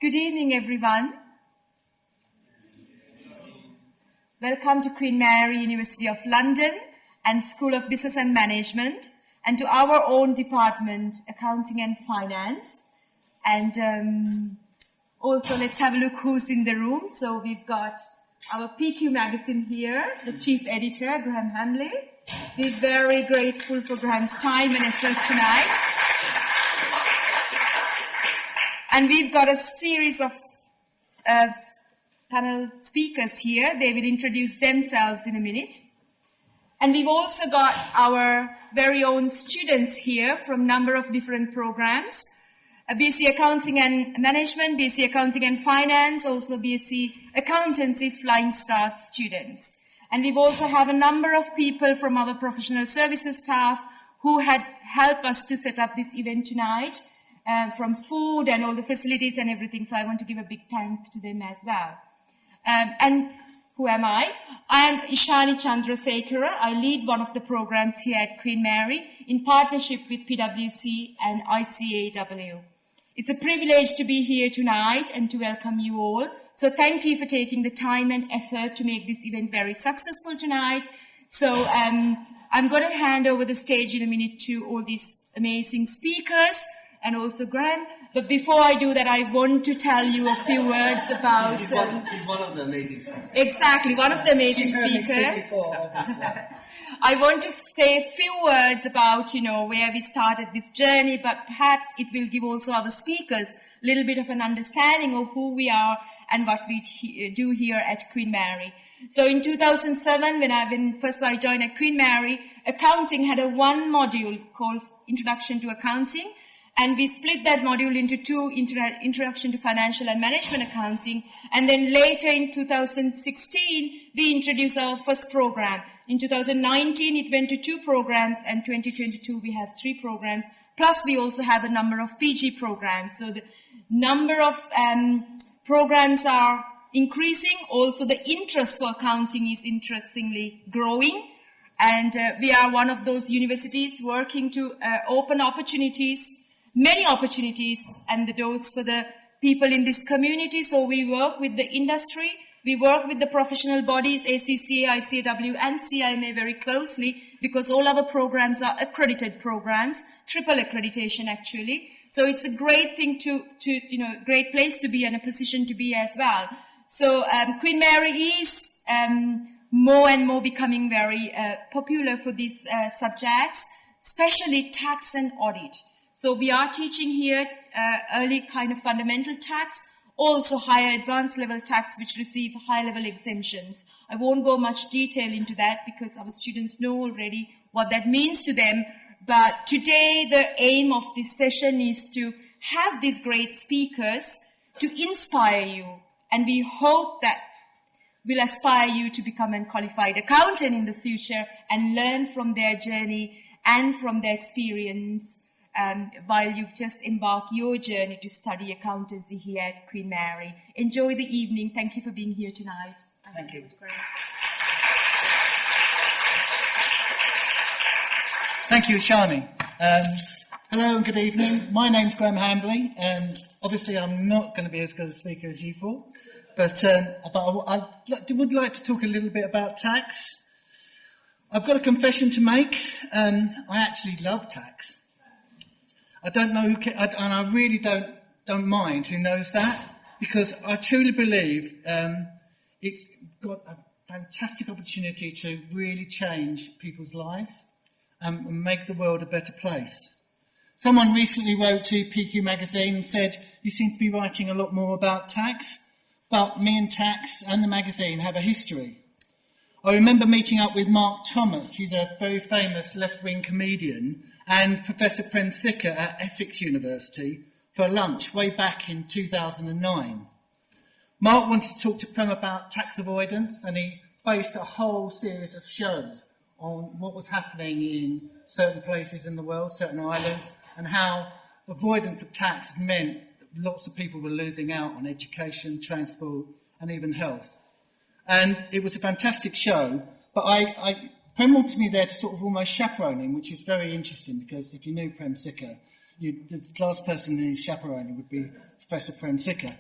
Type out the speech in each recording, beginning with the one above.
Good evening, everyone. Welcome to Queen Mary, University of London and School of Business and Management, and to our own department, Accounting and Finance. And also, let's have a look who's in the room. So we've got our PQ magazine here, the chief editor, Graham Hambley. We're very grateful for Graham's time and effort tonight. And we've got a series of panel speakers here. They will introduce themselves in a minute. And we've also got our very own students here from a number of different programs. BSc Accounting and Management, BSc Accounting and Finance, also BSc Accountancy Flying Start students. And we've also have a number of people from our professional services staff who had helped us to set up this event tonight, from food and all the facilities and everything. So I want to give a big thank to them as well. And who am I? I am Ishani Chandrasekhara. I lead one of the programs here at Queen Mary in partnership with PwC and ICAW. It's a privilege to be here tonight and to welcome you all. So thank you for taking the time and effort to make this event very successful tonight. So I'm going to hand over the stage in a minute to all these amazing speakers and also Graham. But before I do that, I want to tell you a few words about... He's one of the amazing speakers. Exactly, one of the amazing speakers. I want to say a few words about, where we started this journey, but perhaps it will give also our speakers a little bit of an understanding of who we are and what we do here at Queen Mary. So in 2007, when first I joined at Queen Mary, accounting had one module called Introduction to Accounting, and we split that module into two, Introduction to Financial and Management Accounting. And then later in 2016, we introduced our first program. In 2019, it went to 2 programs, and 2022, we have 3 programs. Plus, we also have a number of PG programs. So the number of programs are increasing. Also, the interest for accounting is interestingly growing. And we are one of those universities working to open opportunities, many opportunities, and the doors for the people in this community. So we work with the industry, we work with the professional bodies, ACCA, ICAW, and CIMA very closely, because all our programs are accredited programs, triple accreditation actually. So it's a great thing great place to be and a position to be as well. So Queen Mary is more and more becoming very popular for these subjects, especially tax and audit. So we are teaching here early kind of fundamental tax, also higher advanced level tax, which receive high level exemptions. I won't go much detail into that because our students know already what that means to them. But today the aim of this session is to have these great speakers to inspire you. And we hope that will aspire you to become a qualified accountant in the future and learn from their journey and from their experience while you've just embarked your journey to study accountancy here at Queen Mary. Enjoy the evening. Thank you for being here tonight. Thank you. Thank you, Ishani. Hello and good evening. My name's Graham Hambley. Obviously, I'm not going to be as good a speaker as you four, but I would like to talk a little bit about tax. I've got a confession to make. I actually love tax. I don't know, and I really don't mind who knows that, because I truly believe it's got a fantastic opportunity to really change people's lives and make the world a better place. Someone recently wrote to PQ magazine and said, "You seem to be writing a lot more about tax, but me and tax and the magazine have a history." I remember meeting up with Mark Thomas. He's a very famous left-wing comedian, and Professor Prem Sikka at Essex University for lunch way back in 2009. Mark wanted to talk to Prem about tax avoidance, and he based a whole series of shows on what was happening in certain places in the world, certain islands, and how avoidance of tax meant lots of people were losing out on education, transport, and even health. And it was a fantastic show, but Prem wanted me there to sort of almost chaperone him, which is very interesting, because if you knew Prem Sikka, the last person in his chaperoning would be Professor Prem Sikka.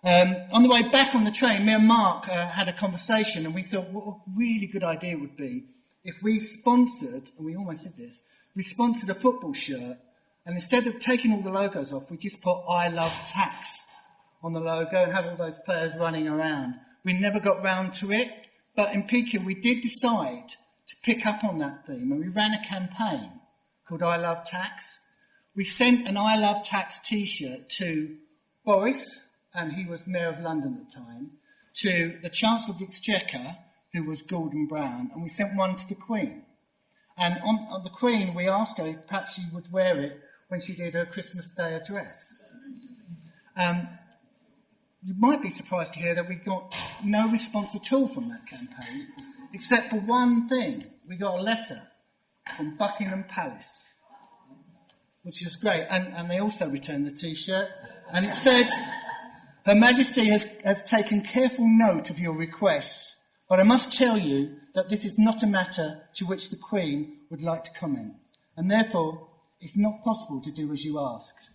On the way back on the train, me and Mark had a conversation, and we thought what a really good idea it would be if we sponsored, and we almost did this, we sponsored a football shirt, and instead of taking all the logos off, we just put "I love tax" on the logo and have all those players running around. We never got round to it, but in PQ we did decide to pick up on that theme, and we ran a campaign called "I Love Tax." We sent an "I Love Tax" T-shirt to Boris, and he was Mayor of London at the time, to the Chancellor of the Exchequer, who was Gordon Brown, and we sent one to the Queen. And on the Queen, we asked her if perhaps she would wear it when she did her Christmas Day address. You might be surprised to hear that we got no response at all from that campaign, except for one thing. We got a letter from Buckingham Palace, which was great, and they also returned the T-shirt, and it said, "Her Majesty has taken careful note of your requests, but I must tell you that this is not a matter to which the Queen would like to comment, and therefore it's not possible to do as you asked.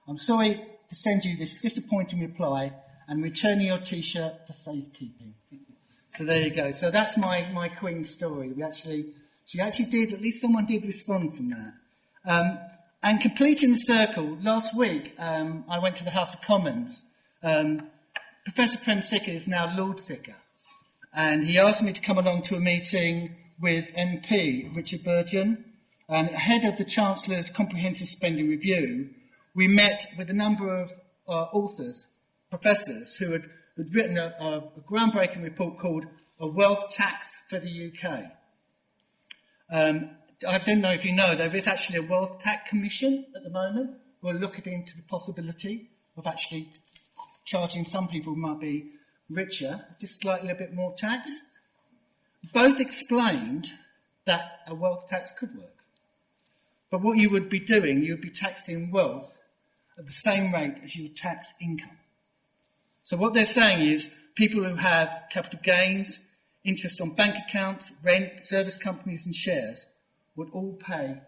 I'm sorry to send you this disappointing reply and returning your T-shirt for safekeeping." So there you go. So that's my Queen story. She actually did, at least someone did respond from that. And completing the circle, last week I went to the House of Commons. Professor Prem Sikka is now Lord Sikka, and he asked me to come along to a meeting with MP Richard Burgon, and ahead of the Chancellor's Comprehensive Spending Review, we met with a number of authors, professors, who had written a groundbreaking report called A Wealth Tax for the UK. I don't know if you know, there is actually a Wealth Tax Commission at the moment. We're looking into the possibility of actually charging some people who might be richer just slightly a bit more tax. Both explained that a wealth tax could work. But what you would be doing, you would be taxing wealth at the same rate as you would tax income. So what they're saying is people who have capital gains, interest on bank accounts, rent, service companies and shares would all pay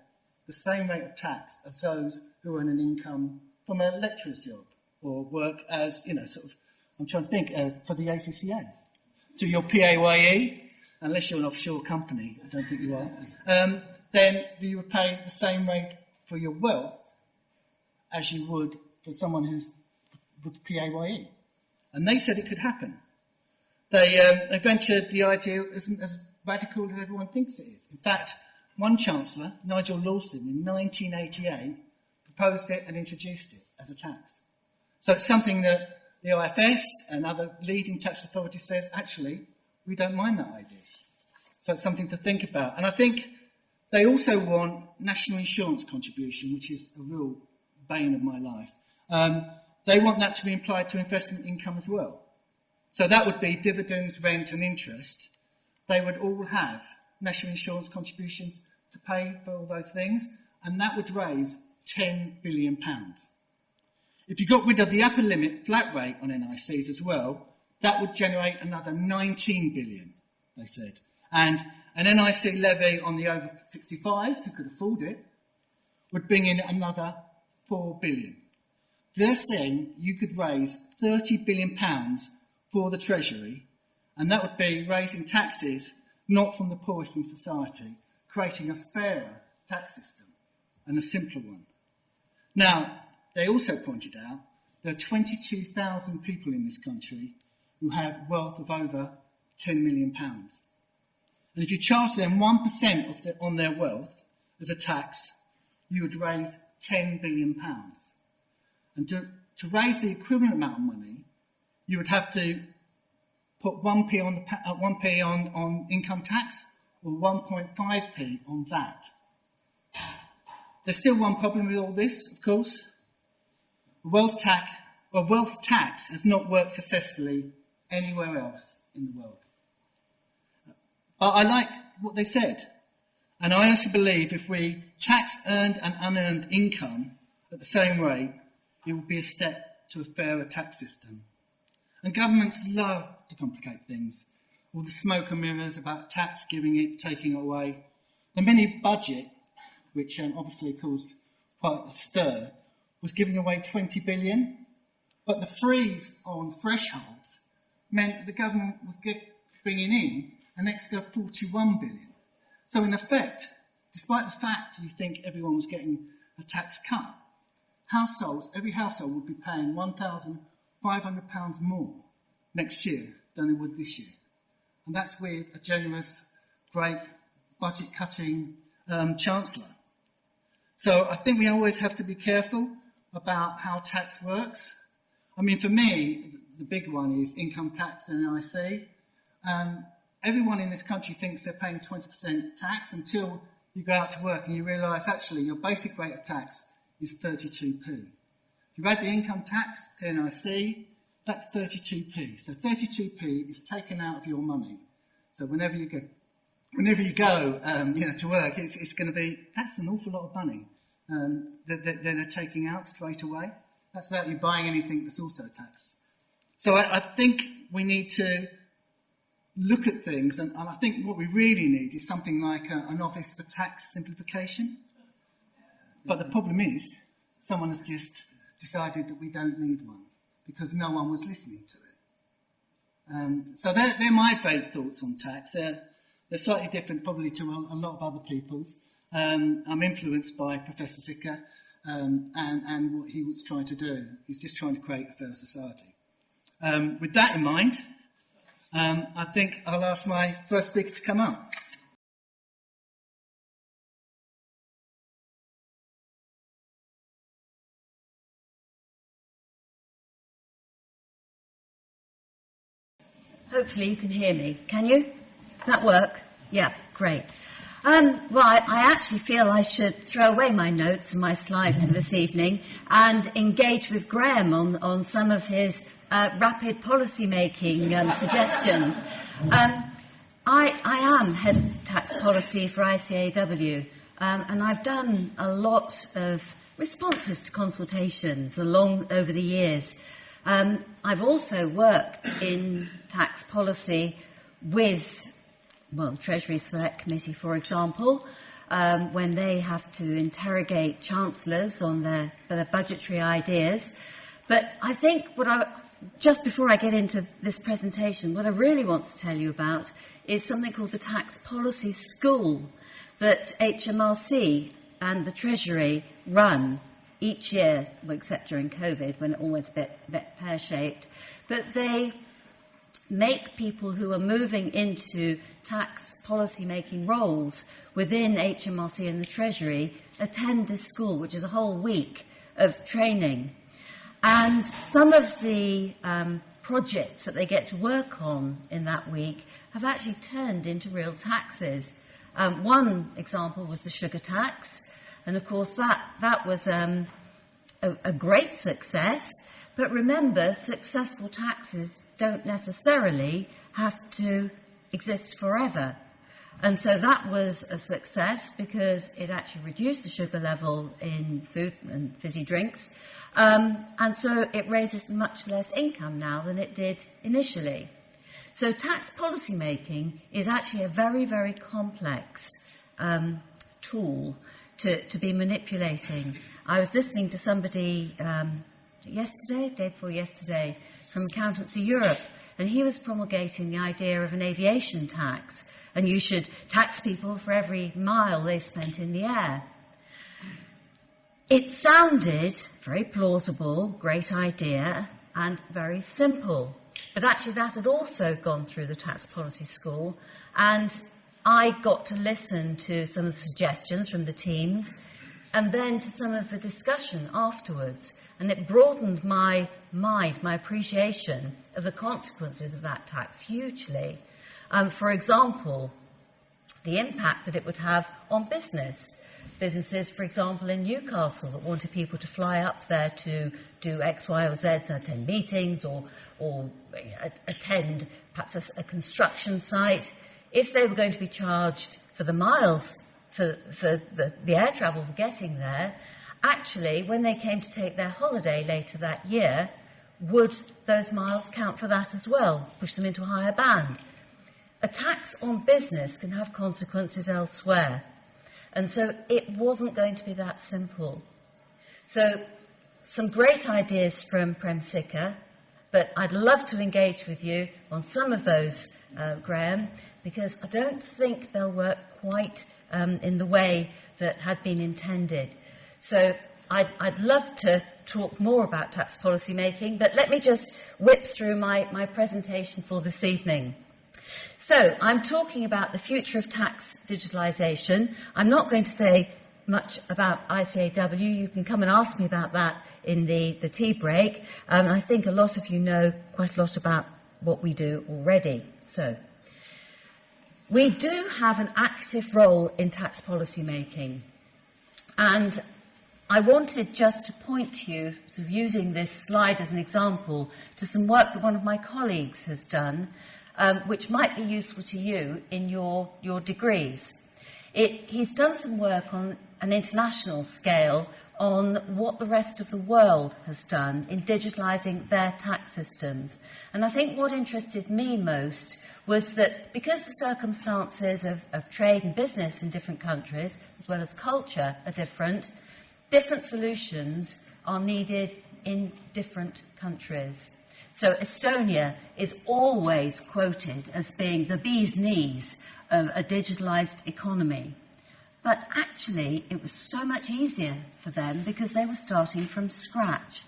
the same rate of tax as those who earn an income from a lecturer's job or work as, I'm trying to think, for the ACCA. So your PAYE, unless you're an offshore company, I don't think you are, then you would pay the same rate for your wealth as you would for someone who's with PAYE. And they said it could happen. They ventured the idea isn't as radical as everyone thinks it is. In fact, one Chancellor, Nigel Lawson, in 1988, proposed it and introduced it as a tax. So it's something that the IFS and other leading tax authorities says, actually, we don't mind that idea. So it's something to think about. And I think they also want national insurance contribution, which is a real bane of my life. They want that to be applied to investment income as well. So that would be dividends, rent and interest. They would all have national insurance contributions to pay for all those things, and that would raise £10 billion. If you got rid of the upper limit flat rate on NICs as well, that would generate another 19 billion, they said. And an NIC levy on the over 65s who could afford it would bring in another 4 billion. They're saying you could raise £30 billion for the Treasury, and that would be raising taxes not from the poorest in society, creating a fairer tax system and a simpler one. Now, they also pointed out there are 22,000 people in this country who have wealth of over £10 million. And if you charge them 1% on their wealth as a tax, you would raise £10 billion. And to raise the equivalent amount of money, you would have to put 1p on income tax or 1.5p on VAT. There's still one problem with all this, of course. Wealth tax has not worked successfully anywhere else in the world. I like what they said, and I honestly believe if we tax earned and unearned income at the same rate, it will be a step to a fairer tax system. And governments love to complicate things. All the smoke and mirrors about tax, giving it, taking it away. The mini budget, which obviously caused quite a stir, was giving away 20 billion. But the freeze on thresholds meant that the government was bringing in an extra 41 billion. So in effect, despite the fact you think everyone was getting a tax cut, every household would be paying £1,500 more next year than they would this year. And that's with a generous, great budget-cutting Chancellor. So I think we always have to be careful about how tax works. I mean, for me, the big one is income tax and NIC. Everyone in this country thinks they're paying 20% tax until you go out to work and you realise, actually, your basic rate of tax is 32p. If you add the income tax to NIC, that's 32p. So 32p is taken out of your money. So whenever you go to work, it's going to be, that's an awful lot of money that they're taking out straight away. That's without you buying anything that's also taxed. So I think we need to look at things, and I think what we really need is something like an office for tax simplification. But the problem is, someone has just decided that we don't need one because no one was listening to it. So they're my vague thoughts on tax. They're slightly different probably to a lot of other people's. I'm influenced by Professor Zicker and what he was trying to do. He's just trying to create a fair society. With that in mind, I think I'll ask my first speaker to come up. Hopefully you can hear me. Can you? Does that work? Yeah, great. Well, I actually feel I should throw away my notes and my slides for this evening and engage with Graham on some of his rapid policy-making suggestions. I am head of tax policy for ICAW, and I've done a lot of responses to consultations over the years. I've also worked in tax policy with, Treasury Select Committee, for example, when they have to interrogate chancellors on their budgetary ideas. But I think just before I get into this presentation, what I really want to tell you about is something called the Tax Policy School that HMRC and the Treasury run each year, except during COVID when it all went a bit pear-shaped. But they make people who are moving into tax policy-making roles within HMRC and the Treasury attend this school, which is a whole week of training. And some of the projects that they get to work on in that week have actually turned into real taxes. One example was the sugar tax, and of course that was a great success. But remember, successful taxes don't necessarily have to exist forever. And so that was a success because it actually reduced the sugar level in food and fizzy drinks. And so it raises much less income now than it did initially. So tax policy making is actually a very, very complex tool to be manipulating. I was listening to somebody day before yesterday, from Accountancy Europe, and he was promulgating the idea of an aviation tax, and you should tax people for every mile they spent in the air. It sounded very plausible, great idea, and very simple. But actually that had also gone through the tax policy school, and I got to listen to some of the suggestions from the teams and then to some of the discussion afterwards. And it broadened my mind, my appreciation of the consequences of that tax hugely. For example, the impact that it would have on business. Businesses, for example, in Newcastle that wanted people to fly up there to do X, Y, or Z, and attend meetings or attend perhaps a construction site. If they were going to be charged for the miles, for the air travel for getting there, actually, when they came to take their holiday later that year, would those miles count for that as well, push them into a higher band? A tax on business can have consequences elsewhere. And so it wasn't going to be that simple. So, some great ideas from Prem Sikka, but I'd love to engage with you on some of those, Graham, because I don't think they'll work quite in the way that had been intended. So I'd love to talk more about tax policy making, but let me just whip through my presentation for this evening. So I'm talking about the future of tax digitalisation. I'm not going to say much about ICAW. You can come and ask me about that in the tea break. I think a lot of you know quite a lot about what we do already. So we do have an active role in tax policy making. And I wanted just to point to you, sort of using this slide as an example, to some work that one of my colleagues has done, which might be useful to you in your degrees. He's done some work on an international scale on what the rest of the world has done in digitalising their tax systems. And I think what interested me most was that because the circumstances of trade and business in different countries, as well as culture, are different solutions are needed in different countries. So Estonia is always quoted as being the bee's knees of a digitalised economy. But actually, it was so much easier for them because they were starting from scratch.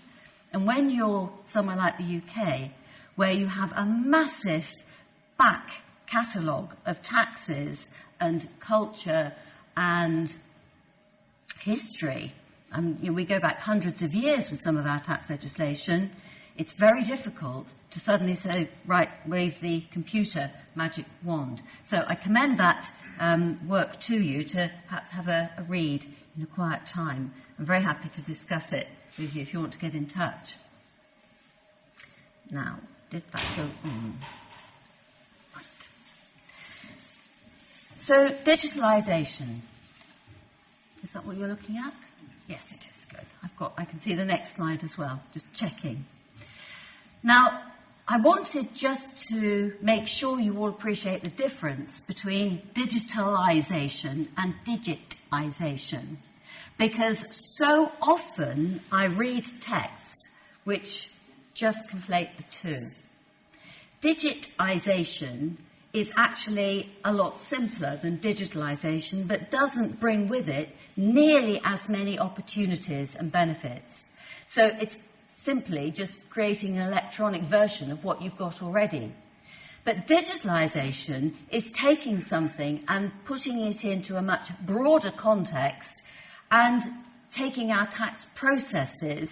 And when you're somewhere like the UK, where you have a massive back catalogue of taxes and culture and history, and we go back hundreds of years with some of our tax legislation, it's very difficult to suddenly say, right, wave the computer magic wand. So I commend that work to you to perhaps have a read in a quiet time. I'm very happy to discuss it with you if you want to get in touch. Now, did that go on? Right. So, digitalisation. Is that what you're looking at? Yes, it is. Good. I can see the next slide as well. Just checking. Now, I wanted just to make sure you all appreciate the difference between digitalisation and digitisation, because so often I read texts which just conflate the two. Digitisation is actually a lot simpler than digitalisation, but doesn't bring with it nearly as many opportunities and benefits. So it's simply just creating an electronic version of what you've got already. But digitalisation is taking something and putting it into a much broader context and taking our tax processes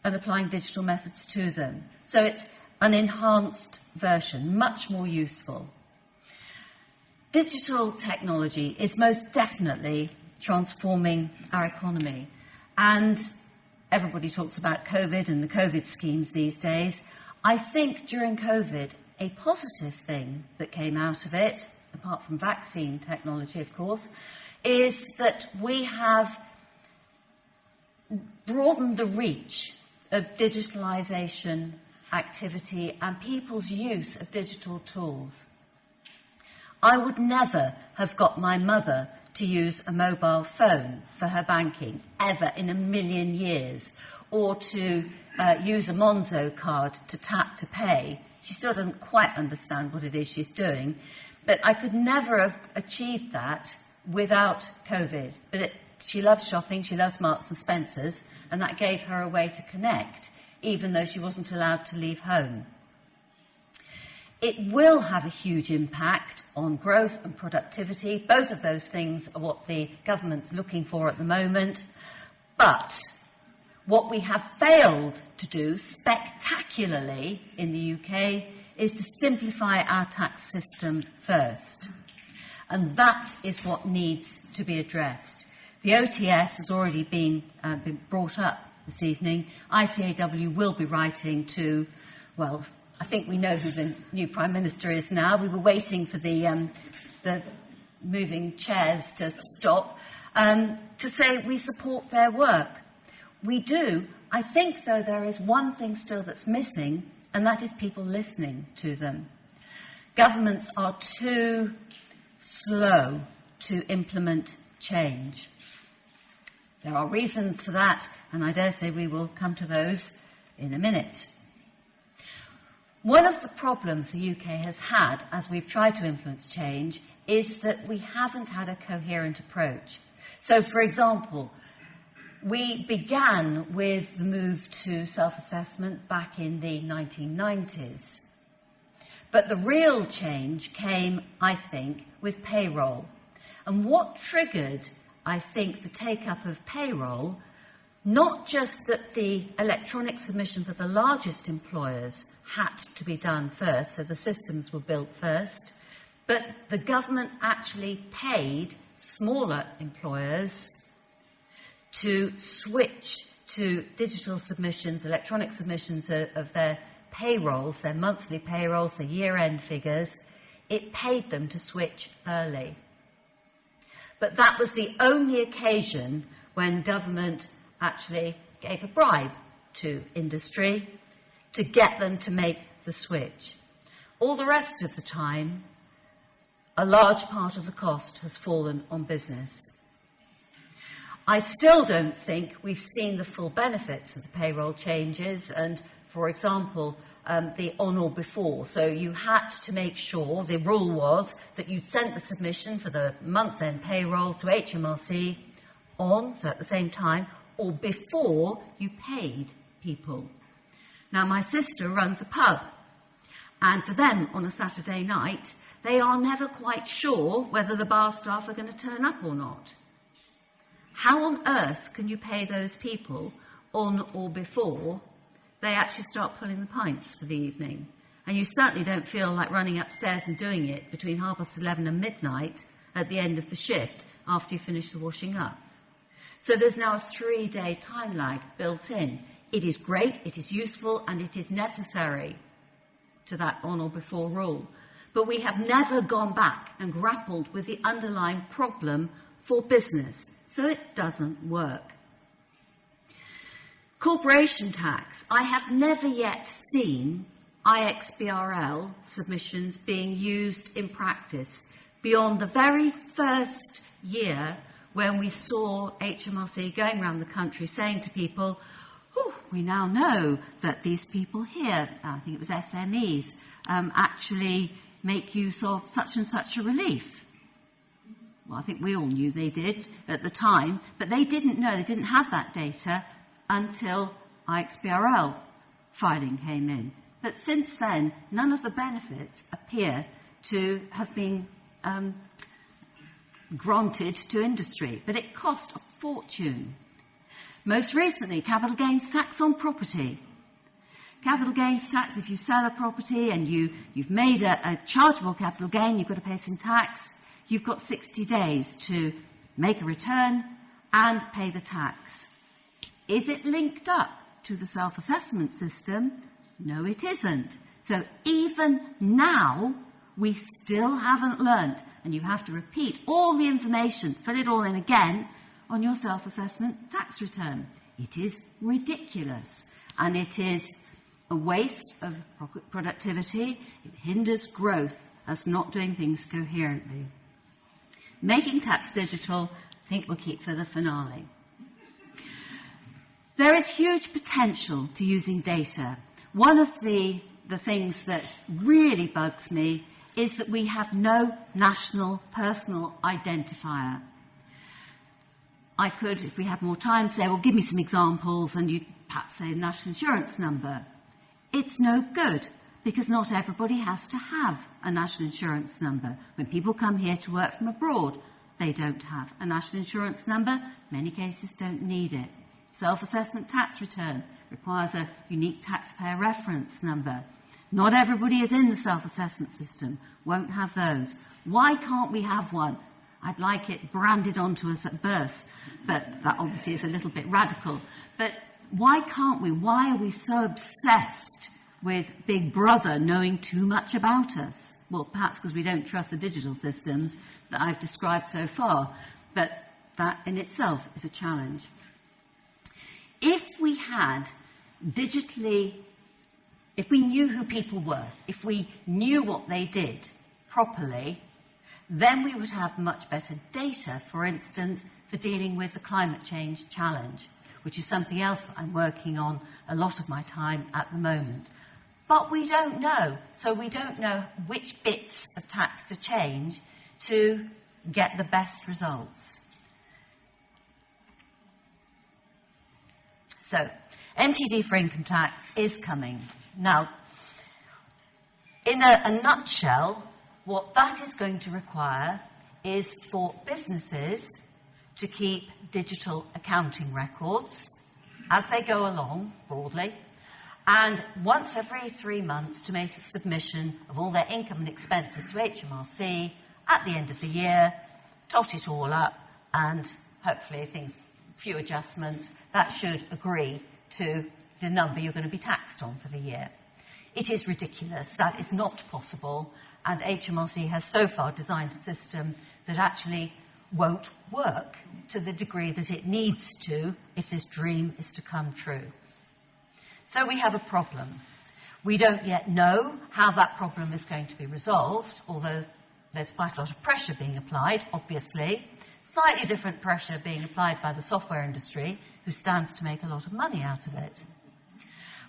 and applying digital methods to them. So it's an enhanced version, much more useful. Digital technology is most definitely transforming our economy. And everybody talks about COVID and the COVID schemes these days. I think during COVID, a positive thing that came out of it, apart from vaccine technology, of course, is that we have broadened the reach of digitalisation activity and people's use of digital tools. I would never have got my mother to use a mobile phone for her banking, ever in a million years, or to use a Monzo card to tap to pay. She still doesn't quite understand what it is she's doing, but I could never have achieved that without COVID. But she loves shopping, she loves Marks and Spencer's, and that gave her a way to connect, even though she wasn't allowed to leave home. It will have a huge impact on growth and productivity. Both of those things are what the government's looking for at the moment. But what we have failed to do spectacularly in the UK is to simplify our tax system first. And that is what needs to be addressed. The OTS has already been brought up this evening. ICAW will be writing to, well, I think we know who the new Prime Minister is now. We were waiting for the moving chairs to stop to say we support their work. We do. I think, though, there is one thing still that's missing, and that is people listening to them. Governments are too slow to implement change. There are reasons for that, and I dare say we will come to those in a minute. One of the problems the UK has had as we've tried to influence change is that we haven't had a coherent approach. So, for example, we began with the move to self-assessment back in the 1990s. But the real change came, I think, with payroll. And what triggered, I think, the take-up of payroll, not just that the electronic submission for the largest employers had to be done first, so the systems were built first, but the government actually paid smaller employers to switch to digital submissions, electronic submissions of their payrolls, their monthly payrolls, their year-end figures. It paid them to switch early. But that was the only occasion when government actually gave a bribe to industry to get them to make the switch. All the rest of the time, a large part of the cost has fallen on business. I still don't think we've seen the full benefits of the payroll changes and, for example, the on or before. So you had to make sure, the rule was, that you'd sent the submission for the month-end payroll to HMRC on, so at the same time, or before you paid people. Now, my sister runs a pub, and for them, on a Saturday night, they are never quite sure whether the bar staff are going to turn up or not. How on earth can you pay those people on or before they actually start pulling the pints for the evening? And you certainly don't feel like running upstairs and doing it between 11:30 and midnight at the end of the shift after you finish the washing up. So there's now a 3-day time lag built in. It is great, it is useful, and it is necessary to that on or before rule. But we have never gone back and grappled with the underlying problem for business, so it doesn't work. Corporation tax. I have never yet seen IXBRL submissions being used in practice beyond the very first year when we saw HMRC going around the country saying to people, we now know that these people here, I think it was SMEs, actually make use of such and such a relief. Well, I think we all knew they did at the time, but they didn't know, they didn't have that data until IXBRL filing came in. But since then, none of the benefits appear to have been granted to industry, but it cost a fortune. Most recently, capital gains tax on property. Capital gains tax, if you sell a property and you've made a chargeable capital gain, you've got to pay some tax. You've got 60 days to make a return and pay the tax. Is it linked up to the self-assessment system? No, it isn't. So even now, we still haven't learnt, and you have to repeat all the information, fill it all in again, on your self-assessment tax return. It is ridiculous, and it is a waste of productivity. It hinders growth as not doing things coherently. Making tax digital, I think we'll keep for the finale. There is huge potential to using data. One of the things that really bugs me is that we have no national personal identifier. I could, if we had more time, say, well, give me some examples, and you'd perhaps say the national insurance number. It's no good, because not everybody has to have a national insurance number. When people come here to work from abroad, they don't have a national insurance number. Many cases don't need it. Self-assessment tax return requires a unique taxpayer reference number. Not everybody is in the self-assessment system, won't have those. Why can't we have one? I'd like it branded onto us at birth, but that obviously is a little bit radical. But why can't we? Why are we so obsessed with Big Brother knowing too much about us? Well, perhaps because we don't trust the digital systems that I've described so far, but that in itself is a challenge. If we had digitally, if we knew who people were, if we knew what they did properly, then we would have much better data, for instance, for dealing with the climate change challenge, which is something else that I'm working on a lot of my time at the moment. But we don't know. So we don't know which bits of tax to change to get the best results. So, MTD for income tax is coming. Now, in a nutshell, what that is going to require is for businesses to keep digital accounting records as they go along, broadly, and once every 3 months to make a submission of all their income and expenses to HMRC at the end of the year, tot it all up, and hopefully few adjustments, that should agree to the number you're going to be taxed on for the year. It is ridiculous. That is not possible, and HMRC has so far designed a system that actually won't work to the degree that it needs to if this dream is to come true. So we have a problem. We don't yet know how that problem is going to be resolved, although there's quite a lot of pressure being applied, obviously. Slightly different pressure being applied by the software industry, who stands to make a lot of money out of it.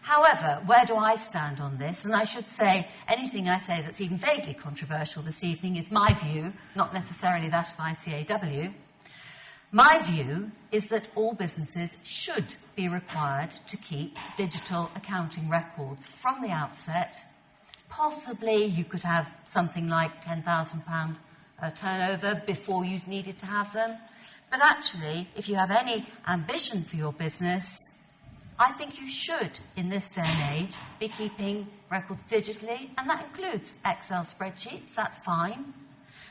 However, where do I stand on this? And I should say, anything I say that's even vaguely controversial this evening is my view, not necessarily that of ICAW. My view is that all businesses should be required to keep digital accounting records from the outset. Possibly you could have something like £10,000 turnover before you needed to have them. But actually, if you have any ambition for your business, I think you should, in this day and age, be keeping records digitally, and that includes Excel spreadsheets, that's fine.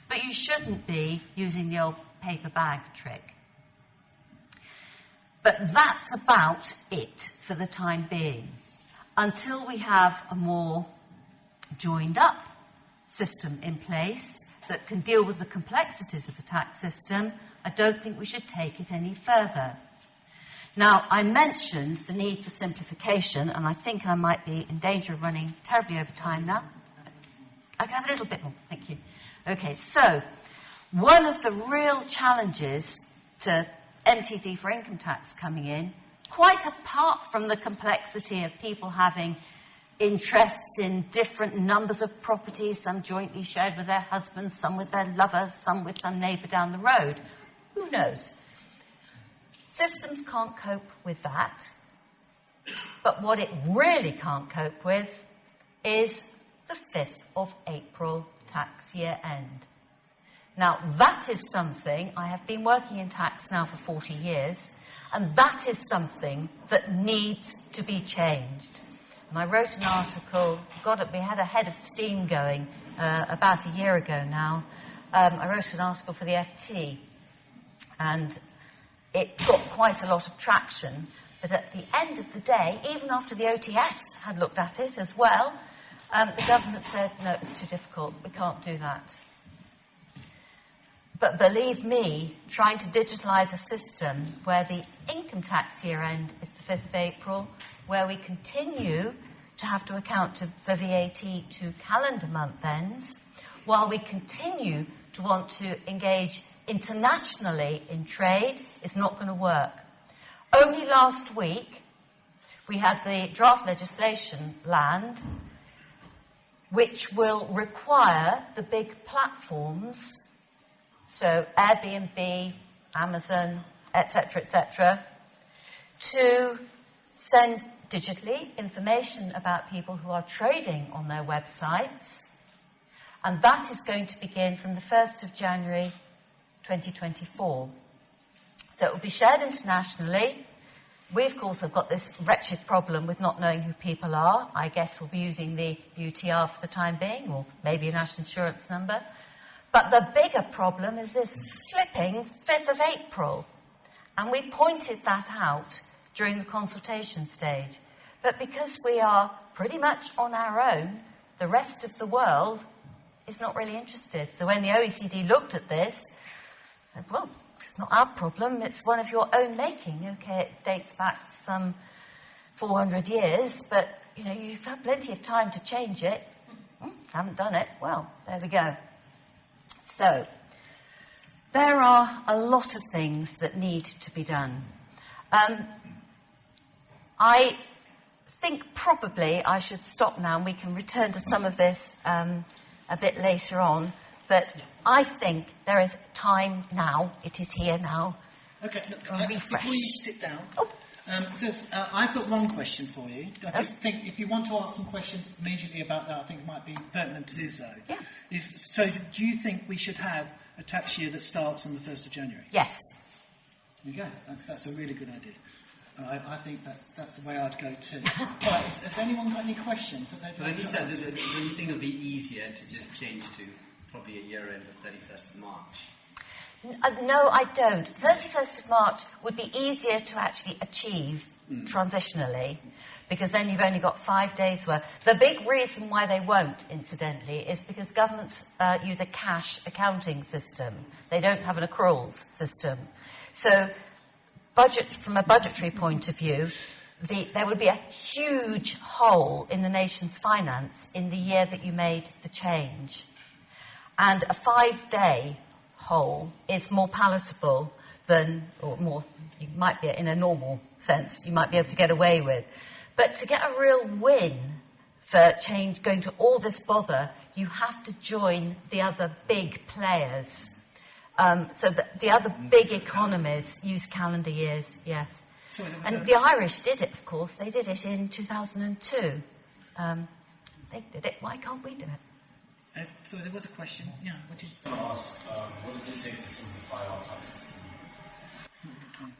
But you shouldn't be using the old paper bag trick. But that's about it for the time being, until we have a more joined up system in place that can deal with the complexities of the tax system. I don't think we should take it any further. Now, I mentioned the need for simplification, and I think I might be in danger of running terribly over time now. I can have a little bit more, thank you. Okay, so one of the real challenges to MTD for income tax coming in, quite apart from the complexity of people having interests in different numbers of properties, some jointly shared with their husbands, some with their lovers, some with some neighbour down the road. Who knows? Systems can't cope with that. But what it really can't cope with is the 5th of April tax year end. Now, that is something, I have been working in tax now for 40 years, and that is something that needs to be changed. And I wrote an article, we had a head of steam going about a year ago now. I wrote an article for the FT, and it got quite a lot of traction. But at the end of the day, even after the OTS had looked at it as well, the government said, no, it's too difficult, we can't do that. But believe me, trying to digitalise a system where the income tax year end is the 5th of April, where we continue to have to account for VAT to calendar month ends, while we continue to want to engage internationally in trade, is not going to work. Only last week, we had the draft legislation land, which will require the big platforms, so Airbnb, Amazon, etc., to send digitally information about people who are trading on their websites. And that is going to begin from the 1st of January 2024. So it will be shared internationally. We, of course, have got this wretched problem with not knowing who people are. I guess we'll be using the UTR for the time being, or maybe a national insurance number. But the bigger problem is this flipping 5th of April. And we pointed that out during the consultation stage. But because we are pretty much on our own, the rest of the world is not really interested. So when the OECD looked at this, said, well, it's not our problem, it's one of your own making. Okay, it dates back some 400 years, but you've had plenty of time to change it. Haven't done it. Well, there we go. So, There are a lot of things that need to be done. I think probably I should stop now and we can return to some of this a bit later on. But I think there is time now, it is here now, Okay, for a refresh. before you sit down, Oh. because I've got one question for you. I just think if you want to ask some questions immediately about that, I think it might be pertinent to do so. Yeah. So do you think we should have a tax year that starts on the 1st of January? Yes. There you go. That's a really good idea. I think that's the way I'd go too. Right, has anyone got any questions that they'd like to ask? Do you think it would be easier to just change to probably a year end of 31st of March? No, I don't. 31st of March would be easier to actually achieve transitionally, because then you've only got 5 days worth. The big reason why they won't, incidentally, is because governments use a cash accounting system. They don't have an accruals system. So from a budgetary point of view, there would be a huge hole in the nation's finance in the year that you made the change. And a 5-day hole is more palatable than, or more, you might be in a normal sense, you might be able to get away with. But to get a real win for change, going to all this bother, you have to join the other big players. So the other big economies use calendar years, yes. And the Irish did it, of course. They did it in 2002. They did it. Why can't we do it? So there was a question. Yeah, what I want to ask, what does it take to simplify our tax system?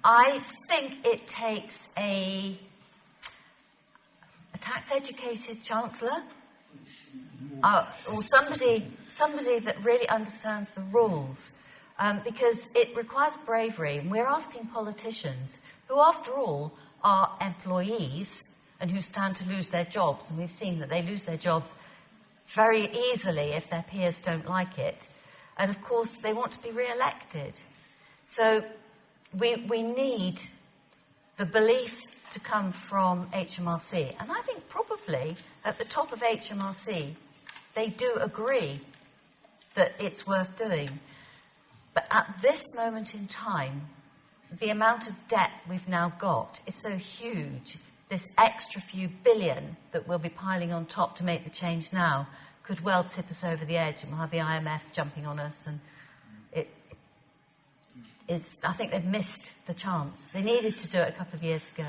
I think it takes a tax-educated chancellor, or somebody that really understands the rules, because it requires bravery. And we're asking politicians, who after all are employees and who stand to lose their jobs, and we've seen that they lose their jobs very easily if their peers don't like it. And of course, they want to be re-elected. So we need the belief to come from HMRC. And I think probably at the top of HMRC, they do agree that it's worth doing. But at this moment in time, the amount of debt we've now got is so huge, this extra few billion that we'll be piling on top to make the change now could well tip us over the edge, and we'll have the IMF jumping on us. And I think they've missed the chance. They needed to do it a couple of years ago.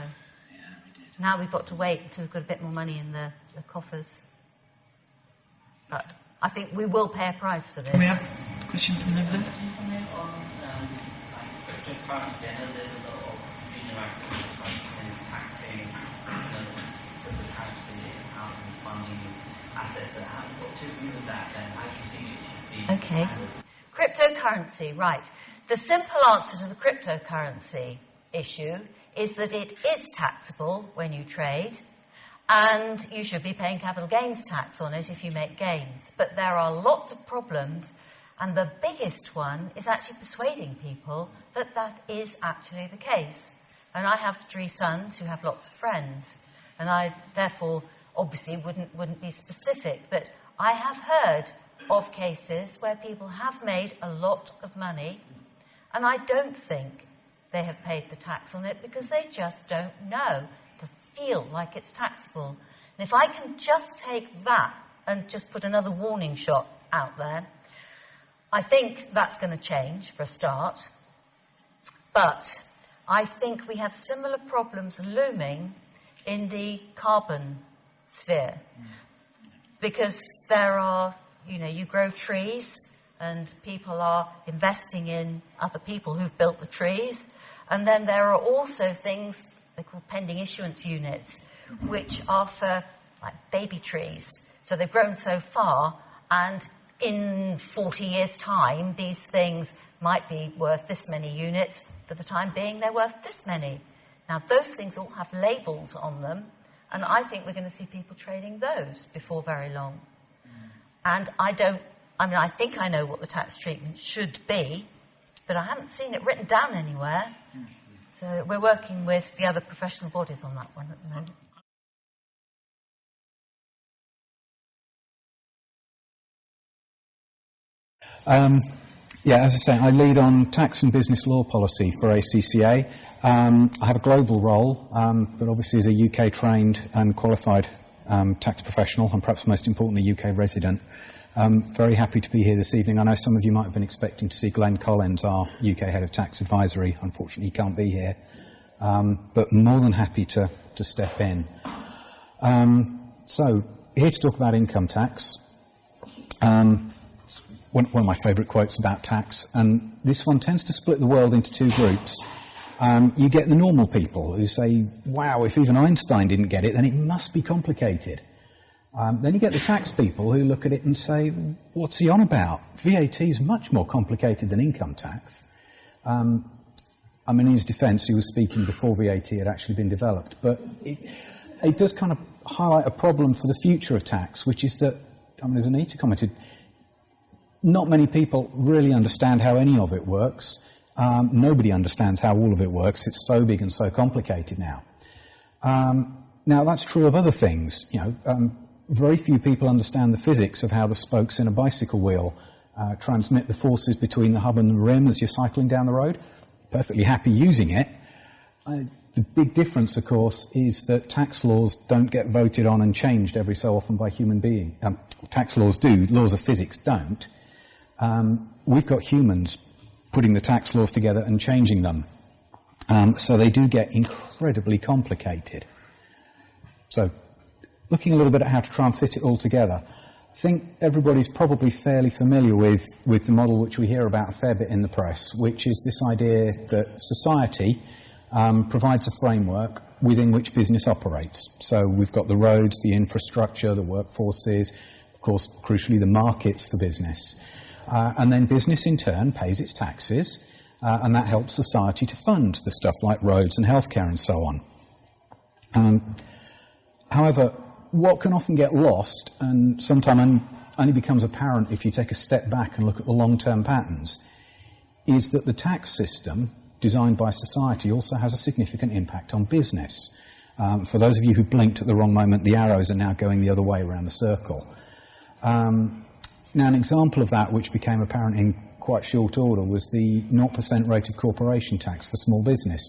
Yeah, we did. Now we've got to wait until we've got a bit more money in the coffers. But I think we will pay a price for this. Can we have a question from over there? Comment on cryptocurrency. I know there's a lot of confusion around cryptocurrency and taxing, cryptocurrency and how funding assets. And how what to do with that, and how do you think it should be? Okay. Cryptocurrency, right. The simple answer to the cryptocurrency issue is that it is taxable when you trade, and you should be paying capital gains tax on it if you make gains. But there are lots of problems, and the biggest one is actually persuading people that that is actually the case. And I have 3 sons who have lots of friends, and I therefore obviously wouldn't be specific, but I have heard of cases where people have made a lot of money, and I don't think they have paid the tax on it because they just don't know. It doesn't feel like it's taxable. And if I can just take that and just put another warning shot out there, I think that's going to change for a start. But I think we have similar problems looming in the carbon sphere. Because there are, you grow trees, and people are investing in other people who've built the trees. And then there are also things they call pending issuance units, which are for like baby trees. So they've grown so far, and in 40 years' time, these things might be worth this many units. For the time being, they're worth this many. Now, those things all have labels on them, and I think we're going to see people trading those before very long. And I think I know what the tax treatment should be, but I haven't seen it written down anywhere. So we're working with the other professional bodies on that one at the moment. Yeah, as I say, I lead on tax and business law policy for ACCA. I have a global role, but obviously as a UK-trained and qualified tax professional, and perhaps most importantly, UK resident, I'm very happy to be here this evening. I know some of you might have been expecting to see Glenn Collins, our UK Head of Tax Advisory. Unfortunately, he can't be here, but more than happy to step in. So, here to talk about income tax. One of my favourite quotes about tax, and this one tends to split the world into two groups. You get the normal people who say, wow, if even Einstein didn't get it, then it must be complicated. Then you get the tax people who look at it and say, what's he on about? VAT is much more complicated than income tax. In his defence, he was speaking before VAT had actually been developed, but it does kind of highlight a problem for the future of tax, which is that, as Anita commented, not many people really understand how any of it works. Nobody understands how all of it works. It's so big and so complicated now. Now, that's true of other things. Very few people understand the physics of how the spokes in a bicycle wheel transmit the forces between the hub and the rim as you're cycling down the road. Perfectly happy using it. The big difference, of course, is that tax laws don't get voted on and changed every so often by human beings. Tax laws do, laws of physics don't. We've got humans putting the tax laws together and changing them. So they do get incredibly complicated. So, looking a little bit at how to try and fit it all together, I think everybody's probably fairly familiar with the model which we hear about a fair bit in the press, which is this idea that society provides a framework within which business operates. So we've got the roads, the infrastructure, the workforces, of course, crucially, the markets for business. And then business, in turn, pays its taxes, and that helps society to fund the stuff like roads and healthcare and so on. However, what can often get lost, and sometimes only becomes apparent if you take a step back and look at the long-term patterns, is that the tax system designed by society also has a significant impact on business. For those of you who blinked at the wrong moment, the arrows are now going the other way around the circle. Now, an example of that, which became apparent in quite short order, was the 0% rate of corporation tax for small business.